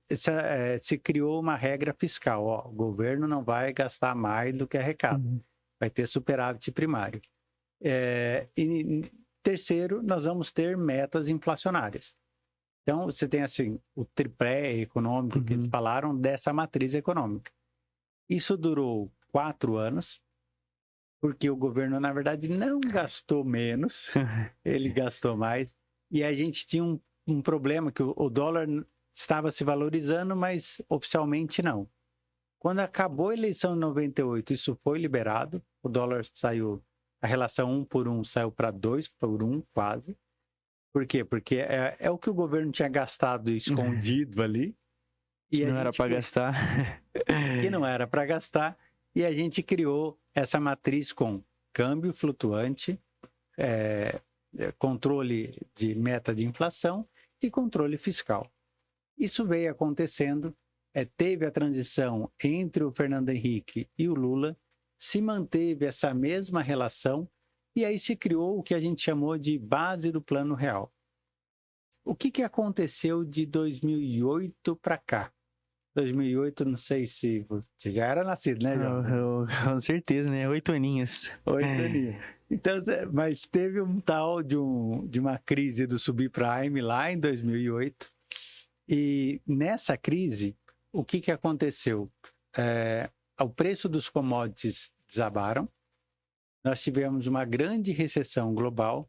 se criou uma regra fiscal. O governo não vai gastar mais do que arrecada. Vai ter superávit primário. E terceiro, nós vamos ter metas inflacionárias. Então, você tem assim, o tripé econômico que eles falaram dessa matriz econômica. Isso durou 4 anos, porque o governo, na verdade, não gastou menos, ele gastou mais. E a gente tinha um problema, que o dólar estava se valorizando, mas oficialmente não. Quando acabou a eleição em 98, isso foi liberado, o dólar saiu, a relação 1 por 1 saiu para 2 por 1 quase. Por quê? Porque é o que o governo tinha gastado escondido ali. E não era para gastar. Que não era para gastar. E a gente criou essa matriz com câmbio flutuante, controle de meta de inflação e controle fiscal. Isso veio acontecendo, teve a transição entre o Fernando Henrique e o Lula, se manteve essa mesma relação e aí se criou o que a gente chamou de base do Plano Real. O que aconteceu de 2008 para cá? 2008, não sei se você já era nascido, né, João? Com certeza, né? 8 aninhos. 8 aninhos. Então, mas teve um tal de uma crise do subprime lá em 2008. E nessa crise, o que aconteceu? O preço dos commodities desabaram, nós tivemos uma grande recessão global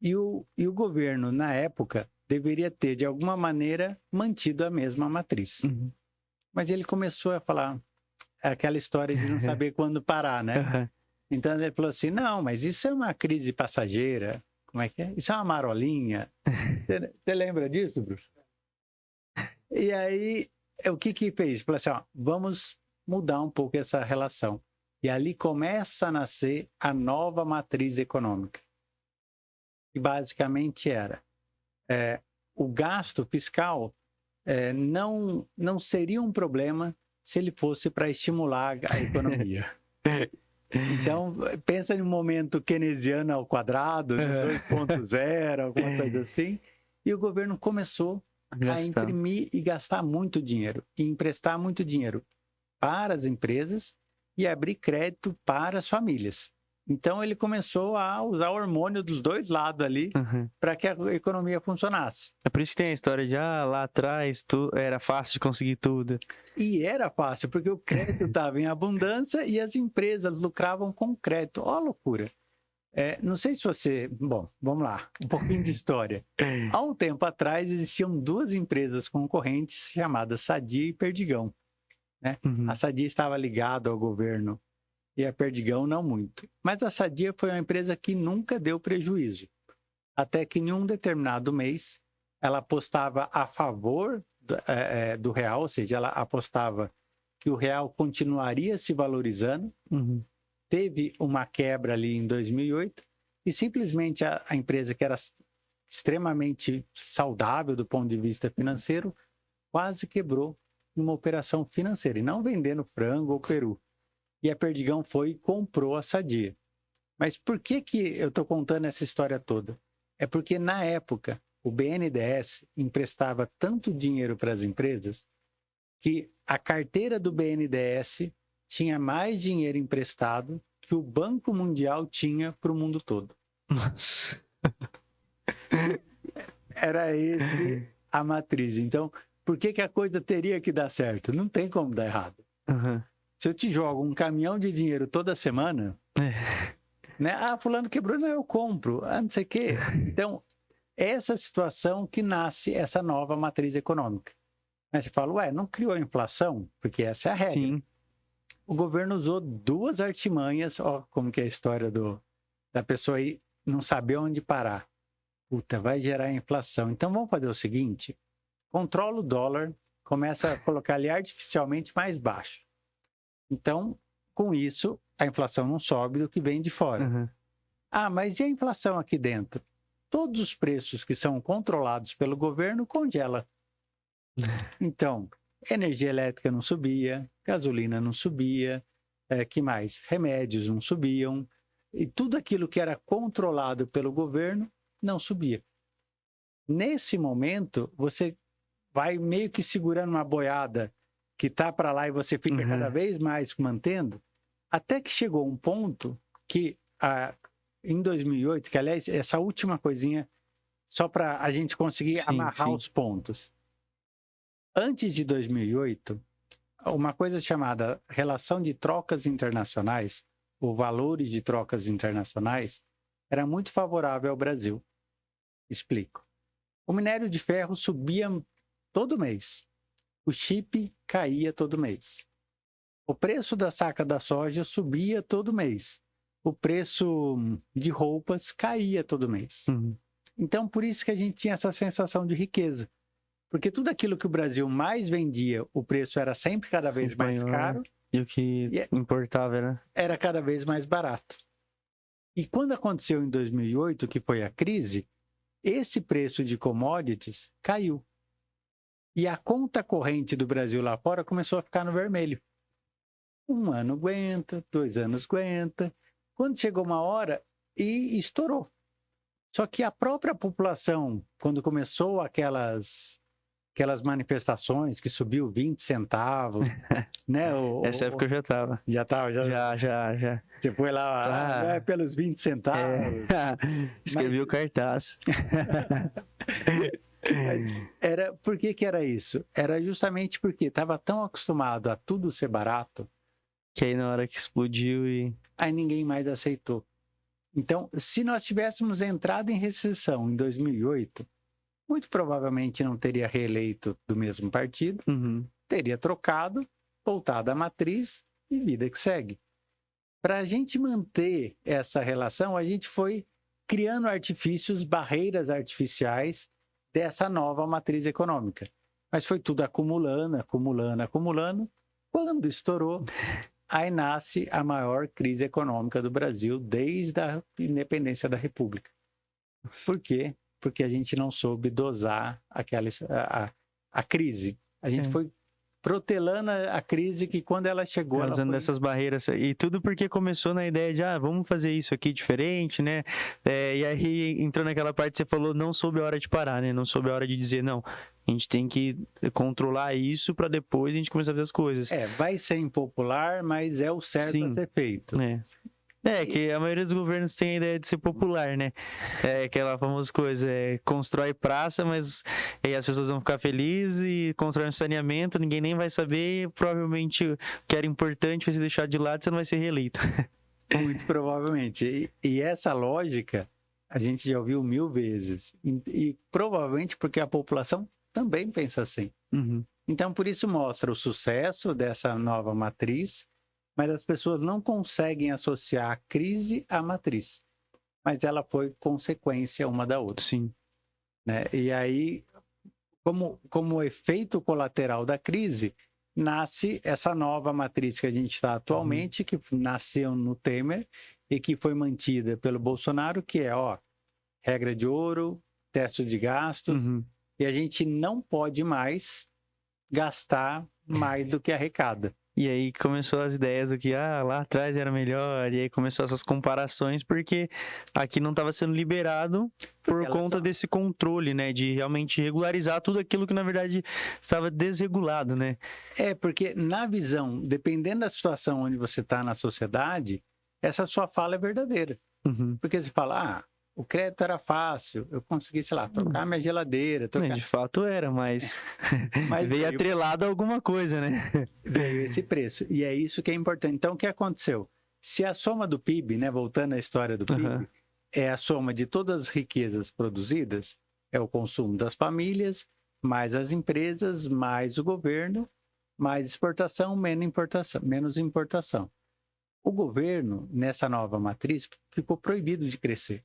e o governo, na época, deveria ter, de alguma maneira, mantido a mesma matriz. Uhum. Mas ele começou a falar aquela história de não saber quando parar, né? Uhum. Então ele falou assim, não, mas isso é uma crise passageira, como é que é? Isso é uma marolinha. Você lembra disso, Bruce? E aí, o que fez? Falou assim, ó, vamos mudar um pouco essa relação. E ali começa a nascer a nova matriz econômica. Que basicamente era, o gasto fiscal não seria um problema se ele fosse para estimular a economia. Então, pensa em um momento keynesiano ao quadrado, 2.0, alguma coisa assim, e o governo começou a imprimir e gastar muito dinheiro, e emprestar muito dinheiro para as empresas e abrir crédito para as famílias. Então, ele começou a usar o hormônio dos dois lados ali para que a economia funcionasse. É por isso que tem a história de lá atrás era fácil de conseguir tudo. E era fácil, porque o crédito estava em abundância e as empresas lucravam com crédito. Olha a loucura. Não sei se você... Bom, vamos lá, um pouquinho de história. Há um tempo atrás, existiam duas empresas concorrentes chamadas Sadia e Perdigão. Né? A Sadia estava ligada ao governo e a Perdigão não muito. Mas a Sadia foi uma empresa que nunca deu prejuízo. Até que em um determinado mês, ela apostava a favor do real, ou seja, ela apostava que o real continuaria se valorizando. Teve uma quebra ali em 2008 e simplesmente a empresa, que era extremamente saudável do ponto de vista financeiro, quase quebrou numa operação financeira, e não vendendo frango ou peru. E a Perdigão foi e comprou a Sadia. Mas por que eu estou contando essa história toda? É porque, na época, o BNDES emprestava tanto dinheiro para as empresas que a carteira do BNDES tinha mais dinheiro emprestado que o Banco Mundial tinha para o mundo todo. Nossa. Era esse a matriz. Então, por que a coisa teria que dar certo? Não tem como dar errado. Se eu te jogo um caminhão de dinheiro toda semana, né? Fulano quebrou, não, eu compro. Não sei o quê. Então, essa situação que nasce essa nova matriz econômica. Aí você fala, não criou a inflação? Porque essa é a regra. Sim. O governo usou duas artimanhas, como que é a história da pessoa aí não saber onde parar. Puta, vai gerar inflação. Então, vamos fazer o seguinte, controla o dólar, começa a colocar ele artificialmente mais baixo. Então, com isso, a inflação não sobe do que vem de fora. Mas e a inflação aqui dentro? Todos os preços que são controlados pelo governo congela. Então, energia elétrica não subia, gasolina não subia, que mais? Remédios não subiam, e tudo aquilo que era controlado pelo governo não subia. Nesse momento, você vai meio que segurando uma boiada que está para lá e você fica cada vez mais mantendo, até que chegou um ponto que, em 2008, que aliás, essa última coisinha, só para a gente conseguir amarrar os pontos. Antes de 2008, uma coisa chamada relação de trocas internacionais, ou valores de trocas internacionais, era muito favorável ao Brasil. Explico. O minério de ferro subia todo mês. O chip caía todo mês. O preço da saca da soja subia todo mês. O preço de roupas caía todo mês. Então, por isso que a gente tinha essa sensação de riqueza. Porque tudo aquilo que o Brasil mais vendia, o preço era sempre cada vez mais caro. E o que importava era cada vez mais barato. E quando aconteceu em 2008, que foi a crise, esse preço de commodities caiu. E a conta corrente do Brasil lá fora começou a ficar no vermelho. 1 ano aguenta, 2 anos aguenta. Quando chegou uma hora, e estourou. Só que a própria população, quando começou aquelas aquelas manifestações que subiu 20 centavos, né? Essa época eu já tava. Já tava, Já. Você foi lá, não é pelos 20 centavos. Escrevi o cartaz. Por que era isso? Era justamente porque estava tão acostumado a tudo ser barato, que aí na hora que explodiu aí ninguém mais aceitou. Então, se nós tivéssemos entrado em recessão em 2008, muito provavelmente não teria reeleito do mesmo partido, teria trocado, voltado à matriz e vida que segue. Para a gente manter essa relação, a gente foi criando artifícios, barreiras artificiais dessa nova matriz econômica. Mas foi tudo acumulando. Quando estourou, aí nasce a maior crise econômica do Brasil desde a independência da República. Por quê? Porque a gente não soube dosar a crise. A gente foi protelando a crise que quando ela chegou... Usando dessas barreiras. E tudo porque começou na ideia de, vamos fazer isso aqui diferente, né? E aí entrou naquela parte que você falou, não soube a hora de parar, né? Não soube a hora de dizer, não, a gente tem que controlar isso para depois a gente começar a ver as coisas. Vai ser impopular, mas é o certo a ser feito. Que a maioria dos governos tem a ideia de ser popular, né? Aquela famosa coisa, constrói praça, mas aí as pessoas vão ficar felizes e constrói um saneamento, ninguém nem vai saber, provavelmente o que era importante vai ser deixado de lado e você não vai ser reeleito. Muito provavelmente. E essa lógica a gente já ouviu 1000 vezes. E provavelmente porque a população também pensa assim. Então, por isso mostra o sucesso dessa nova matriz, mas as pessoas não conseguem associar a crise à matriz. Mas ela foi consequência uma da outra. Sim. Né? E aí, como efeito colateral da crise, nasce essa nova matriz que a gente está atualmente, que nasceu no Temer e que foi mantida pelo Bolsonaro, que é, regra de ouro, teto de gastos, e a gente não pode mais gastar mais do que arrecada. E aí começou as ideias do que lá atrás era melhor, e aí começou essas comparações, porque aqui não estava sendo liberado por conta desse controle, né? De realmente regularizar tudo aquilo que, na verdade, estava desregulado, né? Porque na visão, dependendo da situação onde você está na sociedade, essa sua fala é verdadeira. Porque você fala, o crédito era fácil, eu consegui, sei lá, trocar minha geladeira. De fato era, mas veio atrelado a alguma coisa, né? Veio esse preço. E é isso que é importante. Então, o que aconteceu? Se a soma do PIB, né, voltando à história do PIB, é a soma de todas as riquezas produzidas, é o consumo das famílias, mais as empresas, mais o governo, mais exportação, menos importação. O governo, nessa nova matriz, ficou proibido de crescer.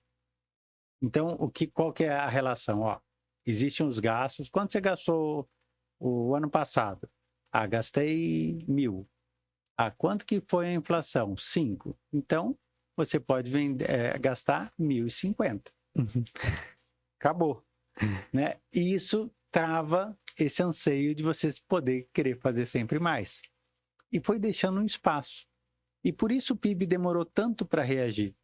Então, qual que é a relação? Existem os gastos. Quanto você gastou o ano passado? Gastei 1.000. Quanto que foi a inflação? 5. Então, você pode gastar 1.050. Acabou. Né? E isso trava esse anseio de você poder querer fazer sempre mais. E foi deixando um espaço. E por isso o PIB demorou tanto para reagir.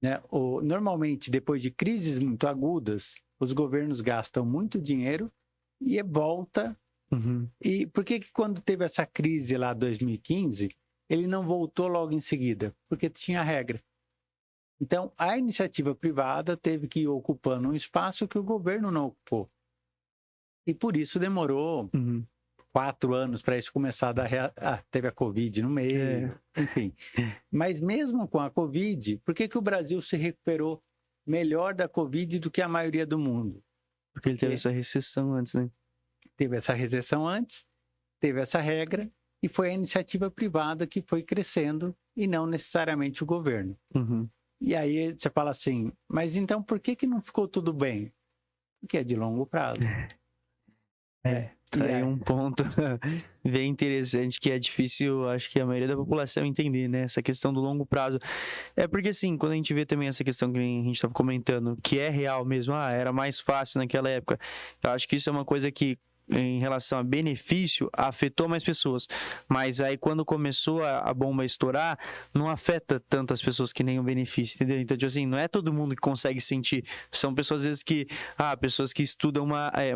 Né? Normalmente, depois de crises muito agudas, os governos gastam muito dinheiro e volta. E por que quando teve essa crise lá em 2015, ele não voltou logo em seguida? Porque tinha regra. Então, a iniciativa privada teve que ir ocupando um espaço que o governo não ocupou. E por isso demorou 4 anos para isso começar a dar... teve a Covid no meio, enfim. Mas mesmo com a Covid, por que o Brasil se recuperou melhor da Covid do que a maioria do mundo? Porque ele teve essa recessão antes, né? Teve essa recessão antes, teve essa regra, e foi a iniciativa privada que foi crescendo e não necessariamente o governo. E aí você fala assim, mas então por que não ficou tudo bem? Porque é de longo prazo. Tá aí um ponto bem interessante que é difícil, acho que a maioria da população entender, né? Essa questão do longo prazo. Porque assim, quando a gente vê também essa questão que a gente estava comentando, que é real mesmo, era mais fácil naquela época. Eu acho que isso é uma coisa que em relação a benefício, afetou mais pessoas. Mas aí, quando começou a bomba a estourar, não afeta tanto as pessoas que nem o benefício, entendeu? Então, tipo assim, não é todo mundo que consegue sentir. São pessoas, às vezes, pessoas que estudam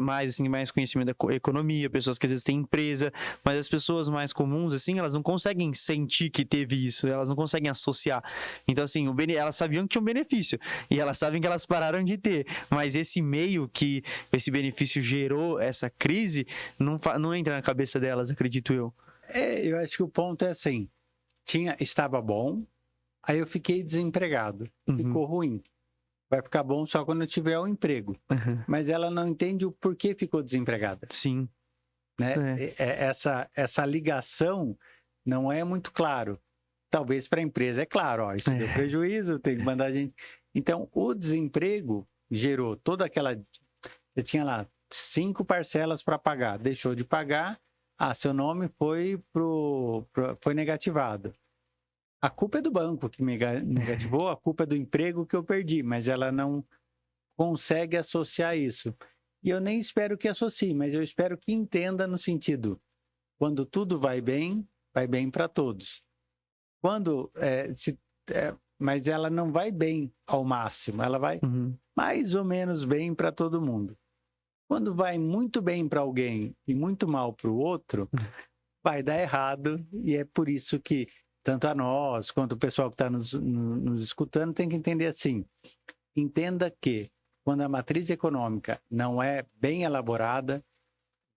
mais, assim, mais conhecimento da economia, pessoas que às vezes têm empresa, mas as pessoas mais comuns, assim, elas não conseguem sentir que teve isso, elas não conseguem associar. Então, assim, elas sabiam que tinha um benefício, e elas sabem que elas pararam de ter, mas esse meio que esse benefício gerou essa crise, não entra na cabeça delas, acredito eu. Eu acho que o ponto é assim, estava bom, aí eu fiquei desempregado, ficou ruim. Vai ficar bom só quando eu tiver o emprego. Mas ela não entende o porquê ficou desempregada. Sim. Né? Essa ligação não é muito claro. Talvez para a empresa é claro, ó, isso deu prejuízo, tem que mandar a gente. Então, o desemprego gerou toda aquela... Você tinha lá 5 parcelas para pagar, deixou de pagar, seu nome foi negativado. A culpa é do banco que me negativou, a culpa é do emprego que eu perdi, mas ela não consegue associar isso. E eu nem espero que associe, mas eu espero que entenda no sentido, quando tudo vai bem para todos. Mas ela não vai bem ao máximo, ela vai mais ou menos bem para todo mundo. Quando vai muito bem para alguém e muito mal para o outro, vai dar errado, e é por isso que tanto a nós quanto o pessoal que está nos escutando tem que entender assim. Entenda que quando a matriz econômica não é bem elaborada,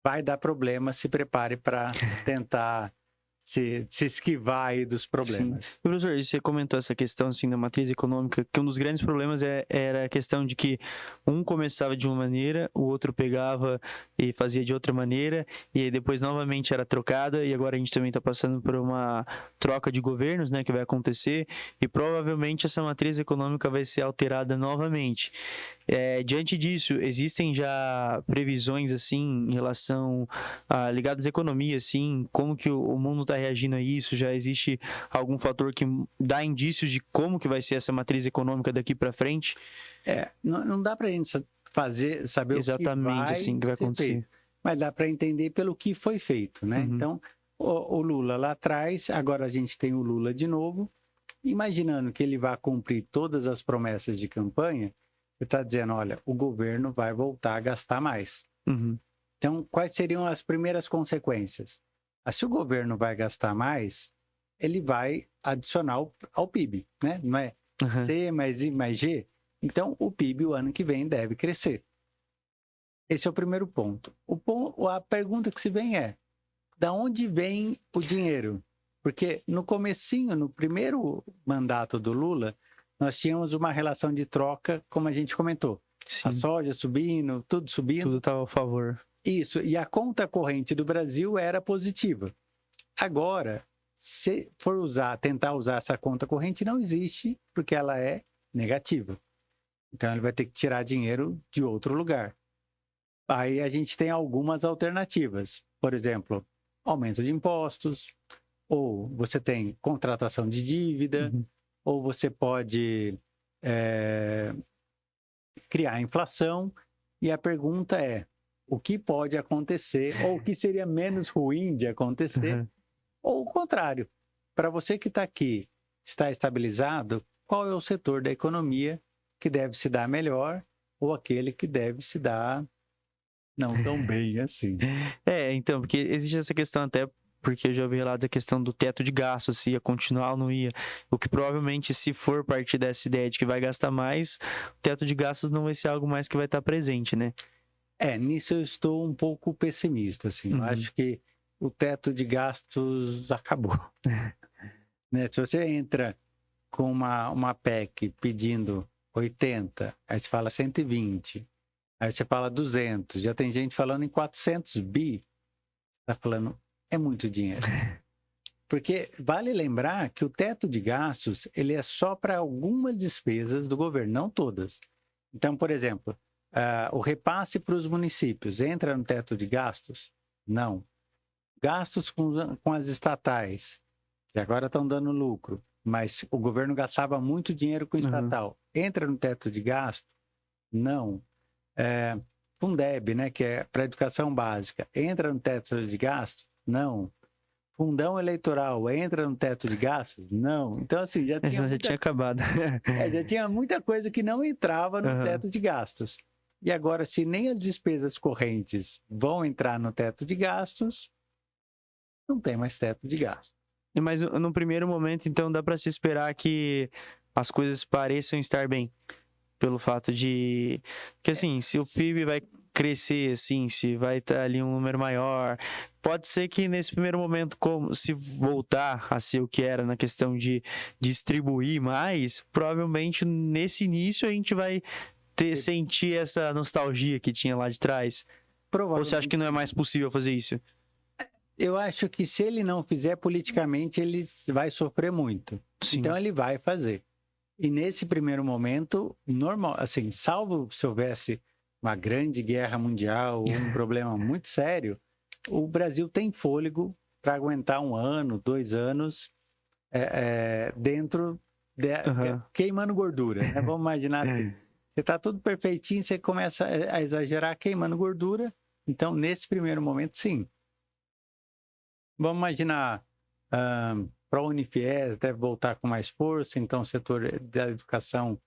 vai dar problema, se prepare para tentar se esquivar aí dos problemas. Sim. Professor, você comentou essa questão assim, da matriz econômica, que um dos grandes problemas era a questão de que um começava de uma maneira, o outro pegava e fazia de outra maneira, e aí depois novamente era trocada, e agora a gente também está passando por uma troca de governos, né, que vai acontecer, e provavelmente essa matriz econômica vai ser alterada novamente. Diante disso, existem já previsões assim em relação ligadas à economia, assim, como que o mundo está reagindo a isso? Já existe algum fator que dá indícios de como que vai ser essa matriz econômica daqui para frente? Não dá para a gente saber exatamente o que vai acontecer. Feito, mas dá para entender pelo que foi feito, né? Então, o Lula lá atrás, agora a gente tem o Lula de novo, imaginando que ele vai cumprir todas as promessas de campanha. Você está dizendo, olha, o governo vai voltar a gastar mais. Então, quais seriam as primeiras consequências? Se o governo vai gastar mais, ele vai adicionar ao PIB, né? Não é C mais I mais G? Então, o PIB, o ano que vem, deve crescer. Esse é o primeiro ponto. A pergunta que se vem é, da onde vem o dinheiro? Porque no comecinho, no primeiro mandato do Lula, nós tínhamos uma relação de troca, como a gente comentou. Sim. A soja subindo, tudo subindo. Tudo estava a favor. Isso, e a conta corrente do Brasil era positiva. Agora, se for tentar usar essa conta corrente, não existe, porque ela é negativa. Então, ele vai ter que tirar dinheiro de outro lugar. Aí a gente tem algumas alternativas. Por exemplo, aumento de impostos, ou você tem contratação de dívida, ou você pode criar inflação. E a pergunta é, o que pode acontecer, ou o que seria menos ruim de acontecer, ou o contrário. Para você que está aqui, está estabilizado, qual é o setor da economia que deve se dar melhor, ou aquele que deve se dar não tão bem assim? Então, porque existe essa questão até... porque eu já ouvi relatos da questão do teto de gastos, se ia continuar ou não ia. O que provavelmente, se for partir dessa ideia de que vai gastar mais, o teto de gastos não vai ser algo mais que vai estar presente, né? Nisso eu estou um pouco pessimista, assim. Eu acho que o teto de gastos acabou. Né? Se você entra com uma PEC pedindo 80, aí você fala 120, aí você fala 200, já tem gente falando em 400 bi, você está falando... É muito dinheiro. Porque vale lembrar que o teto de gastos, ele é só para algumas despesas do governo, não todas. Então, por exemplo, o repasse para os municípios entra no teto de gastos? Não. Gastos com as estatais, que agora estão dando lucro, mas o governo gastava muito dinheiro com estatal. Entra no teto de gasto? Não. Fundeb, né, que é para educação básica, entra no teto de gastos? Não. Fundão eleitoral entra no teto de gastos? Não. Então, assim, já tinha acabado. Já tinha muita coisa que não entrava no Aham. teto de gastos. E agora, se nem as despesas correntes vão entrar no teto de gastos, não tem mais teto de gastos. Mas no primeiro momento, então, dá para se esperar que as coisas pareçam estar bem. Pelo fato de... Porque, assim, se o PIB vai crescer, assim, se vai estar ali um número maior, pode ser que nesse primeiro momento, como se voltar a ser o que era na questão de distribuir mais, provavelmente nesse início a gente vai sentir essa nostalgia que tinha lá de trás. Ou você acha que não é mais possível fazer isso? Eu acho que se ele não fizer politicamente, ele vai sofrer muito. Sim. Então ele vai fazer. E nesse primeiro momento, normal, assim, salvo se houvesse uma grande guerra mundial ou um problema muito sério, o Brasil tem fôlego para aguentar 1 ano, 2 anos dentro queimando gordura. Né? Vamos imaginar assim. Você está tudo perfeitinho, você começa a exagerar queimando gordura. Então, nesse primeiro momento, sim. Vamos imaginar, para a Unifies deve voltar com mais força, então o setor da educação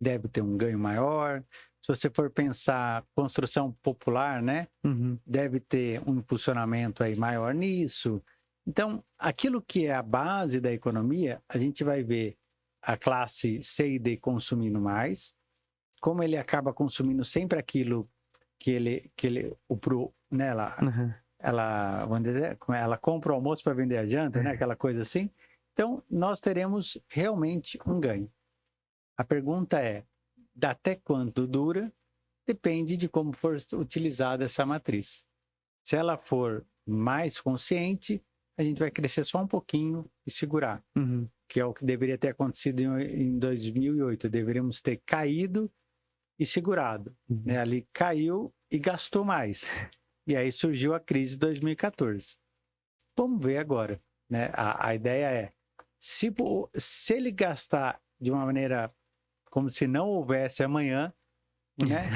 deve ter um ganho maior. Se você for pensar construção popular, né, deve ter um impulsionamento aí maior nisso. Então, aquilo que é a base da economia, a gente vai ver a classe C e D consumindo mais, como ele acaba consumindo sempre aquilo ela compra o almoço para vender a janta, né? Aquela coisa assim. Então, nós teremos realmente um ganho. A pergunta é, até quanto dura? Depende de como for utilizada essa matriz. Se ela for mais consciente, a gente vai crescer só um pouquinho e segurar. Que é o que deveria ter acontecido em 2008. Deveríamos ter caído e segurado. Né? Ali caiu e gastou mais. E aí surgiu a crise de 2014. Vamos ver agora. Né? A ideia é, se ele gastar de uma maneira como se não houvesse amanhã, né?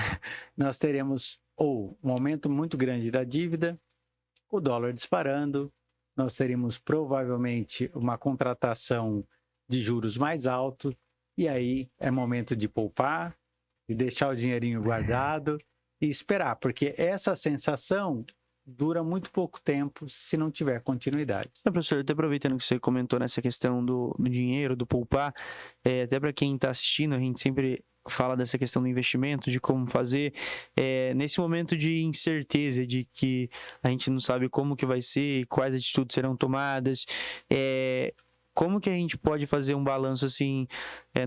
Nós teremos ou um aumento muito grande da dívida, o dólar disparando, nós teríamos provavelmente uma contratação de juros mais alto, e aí é momento de poupar, de deixar o dinheirinho guardado e esperar, porque essa sensação dura muito pouco tempo se não tiver continuidade. Professor, até aproveitando que você comentou nessa questão do dinheiro, do poupar, até para quem está assistindo, a gente sempre fala dessa questão do investimento, de como fazer, nesse momento de incerteza, de que a gente não sabe como que vai ser, quais atitudes serão tomadas, como que a gente pode fazer um balanço assim,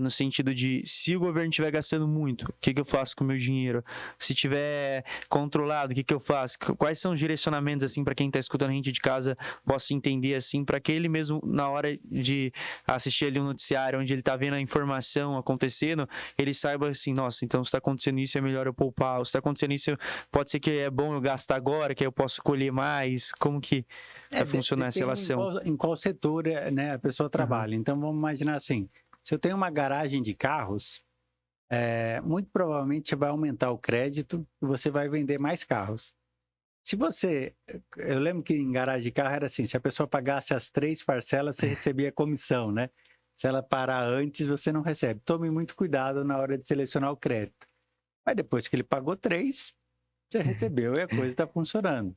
no sentido de, se o governo estiver gastando muito, o que eu faço com o meu dinheiro? Se estiver controlado, o que eu faço? Quais são os direcionamentos, assim, para quem está escutando a gente de casa, possa entender, assim, para que ele mesmo, na hora de assistir ali um noticiário, onde ele está vendo a informação acontecendo, ele saiba assim, nossa, então se está acontecendo isso, é melhor eu poupar, ou se está acontecendo isso, pode ser que é bom eu gastar agora, que aí eu posso colher mais, como que vai funcionar essa relação? Em qual setor, né, a pessoa trabalha. Então, vamos imaginar assim, se eu tenho uma garagem de carros, muito provavelmente você vai aumentar o crédito e você vai vender mais carros. Eu lembro que em garagem de carro era assim, se a pessoa pagasse as 3 parcelas, você recebia comissão, né? Se ela parar antes, você não recebe. Tome muito cuidado na hora de selecionar o crédito. Mas depois que ele pagou 3, já recebeu e a coisa está funcionando.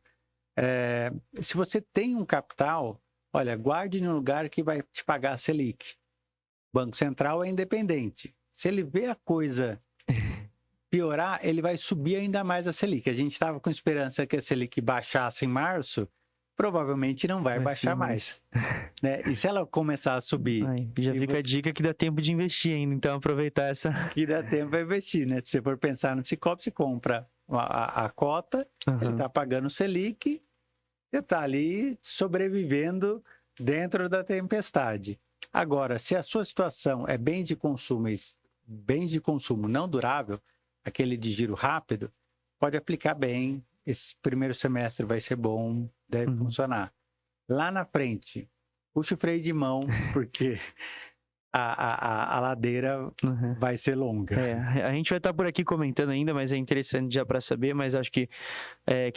Se você tem um capital, olha, guarde em um lugar que vai te pagar a Selic. O Banco Central é independente. Se ele vê a coisa piorar, ele vai subir ainda mais a Selic. A gente estava com esperança que a Selic baixasse em março, provavelmente não vai baixar mais. Né? E se ela começar a subir... já fica a dica que dá tempo de investir ainda, então aproveitar essa... Que dá tempo para investir, né? Se você for pensar no Sicoob, você compra a cota, ele está pagando Selic, você está ali sobrevivendo dentro da tempestade. Agora, se a sua situação é bens de consumo não durável, aquele de giro rápido, pode aplicar bem. Esse primeiro semestre vai ser bom, deve funcionar. Lá na frente, puxa o freio de mão, porque a ladeira vai ser longa. A gente vai estar por aqui comentando ainda, mas é interessante já para saber, mas acho que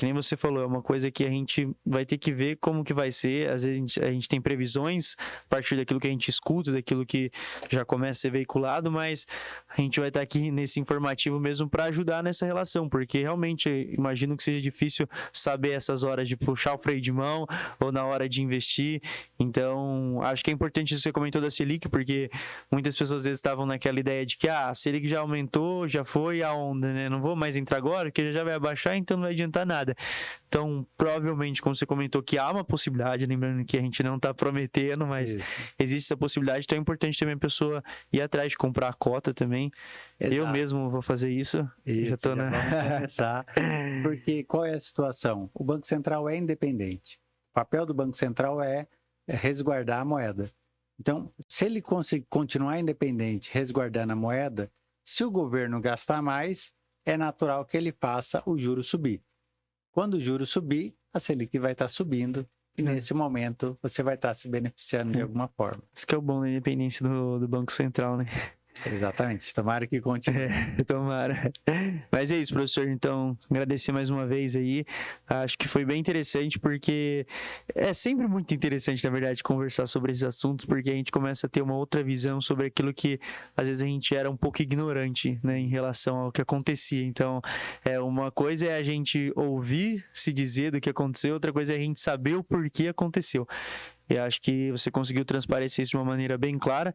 nem você falou, é uma coisa que a gente vai ter que ver como que vai ser. Às vezes a gente tem previsões a partir daquilo que a gente escuta, daquilo que já começa a ser veiculado, mas a gente vai estar aqui nesse informativo mesmo para ajudar nessa relação, porque realmente imagino que seja difícil saber essas horas de puxar o freio de mão ou na hora de investir. Então, acho que é importante isso que você comentou da Selic, porque muitas pessoas às vezes estavam naquela ideia de que a Selic já aumentou, já foi a onda, né? Não vou mais entrar agora, porque já vai abaixar, então não vai adiantar nada. Então, provavelmente, como você comentou, que há uma possibilidade, lembrando que a gente não está prometendo, mas existe essa possibilidade, então é importante também a pessoa ir atrás de comprar a cota também. Exato. Eu mesmo vou fazer isso. Já estou vamos começar. Porque qual é a situação? O Banco Central é independente. O papel do Banco Central é resguardar a moeda. Então, se ele conseguir continuar independente, resguardando a moeda, se o governo gastar mais, é natural que ele faça o juro subir. Quando o juro subir, a Selic vai estar subindo e nesse momento você vai estar se beneficiando de alguma forma. Isso que é o bom da independência do Banco Central, né? Exatamente. Tomara que continue. Tomara. Mas é isso, professor. Então, agradecer mais uma vez aí. Acho que foi bem interessante, porque é sempre muito interessante, na verdade, conversar sobre esses assuntos, porque a gente começa a ter uma outra visão sobre aquilo que, às vezes, a gente era um pouco ignorante, né, em relação ao que acontecia. Então, uma coisa é a gente ouvir se dizer do que aconteceu, outra coisa é a gente saber o porquê aconteceu. Eu acho que você conseguiu transparecer isso de uma maneira bem clara,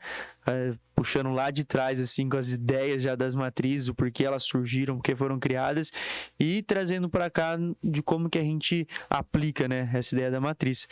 puxando lá de trás, assim, com as ideias já das matrizes, o porquê elas surgiram, porque foram criadas, e trazendo para cá de como que a gente aplica, né, essa ideia da matriz.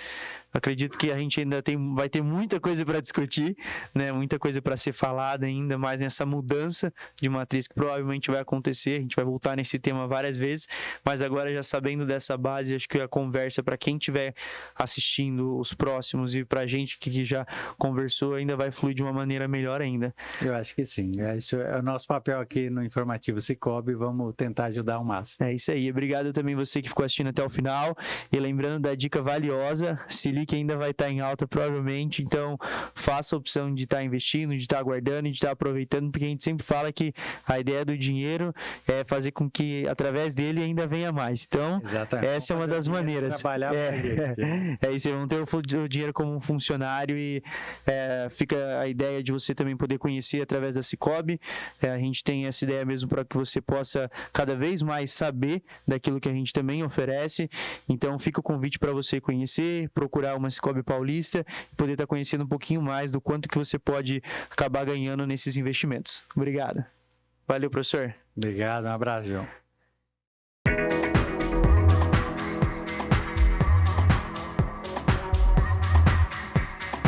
Acredito que a gente ainda vai ter muita coisa para discutir, né, muita coisa para ser falada ainda mais nessa mudança de matriz que provavelmente vai acontecer. A gente vai voltar nesse tema várias vezes, mas agora já sabendo dessa base, acho que a conversa para quem estiver assistindo os próximos e para a gente que já conversou ainda vai fluir de uma maneira melhor ainda. Eu acho que sim. Isso é o nosso papel aqui no Informativo Sicoob, vamos tentar ajudar ao máximo. É isso aí. Obrigado também você que ficou assistindo até o final. E lembrando da dica valiosa, Selic ainda vai estar em alta provavelmente, então faça a opção de estar investindo, de estar guardando e de estar aproveitando, porque a gente sempre fala que a ideia do dinheiro é fazer com que através dele ainda venha mais. Então, exatamente, essa é uma das maneiras. Trabalhar é isso, vão ter o dinheiro como um funcionário e fica a ideia de você também poder conhecer através da Sicoob. A gente tem essa ideia mesmo para que você possa cada vez mais saber daquilo que a gente também oferece. Então fica o convite para você conhecer, procurar uma Sicoob Paulista e poder estar conhecendo um pouquinho mais do quanto que você pode acabar ganhando nesses investimentos. Obrigado. Valeu, professor. Obrigado, um abraço, João.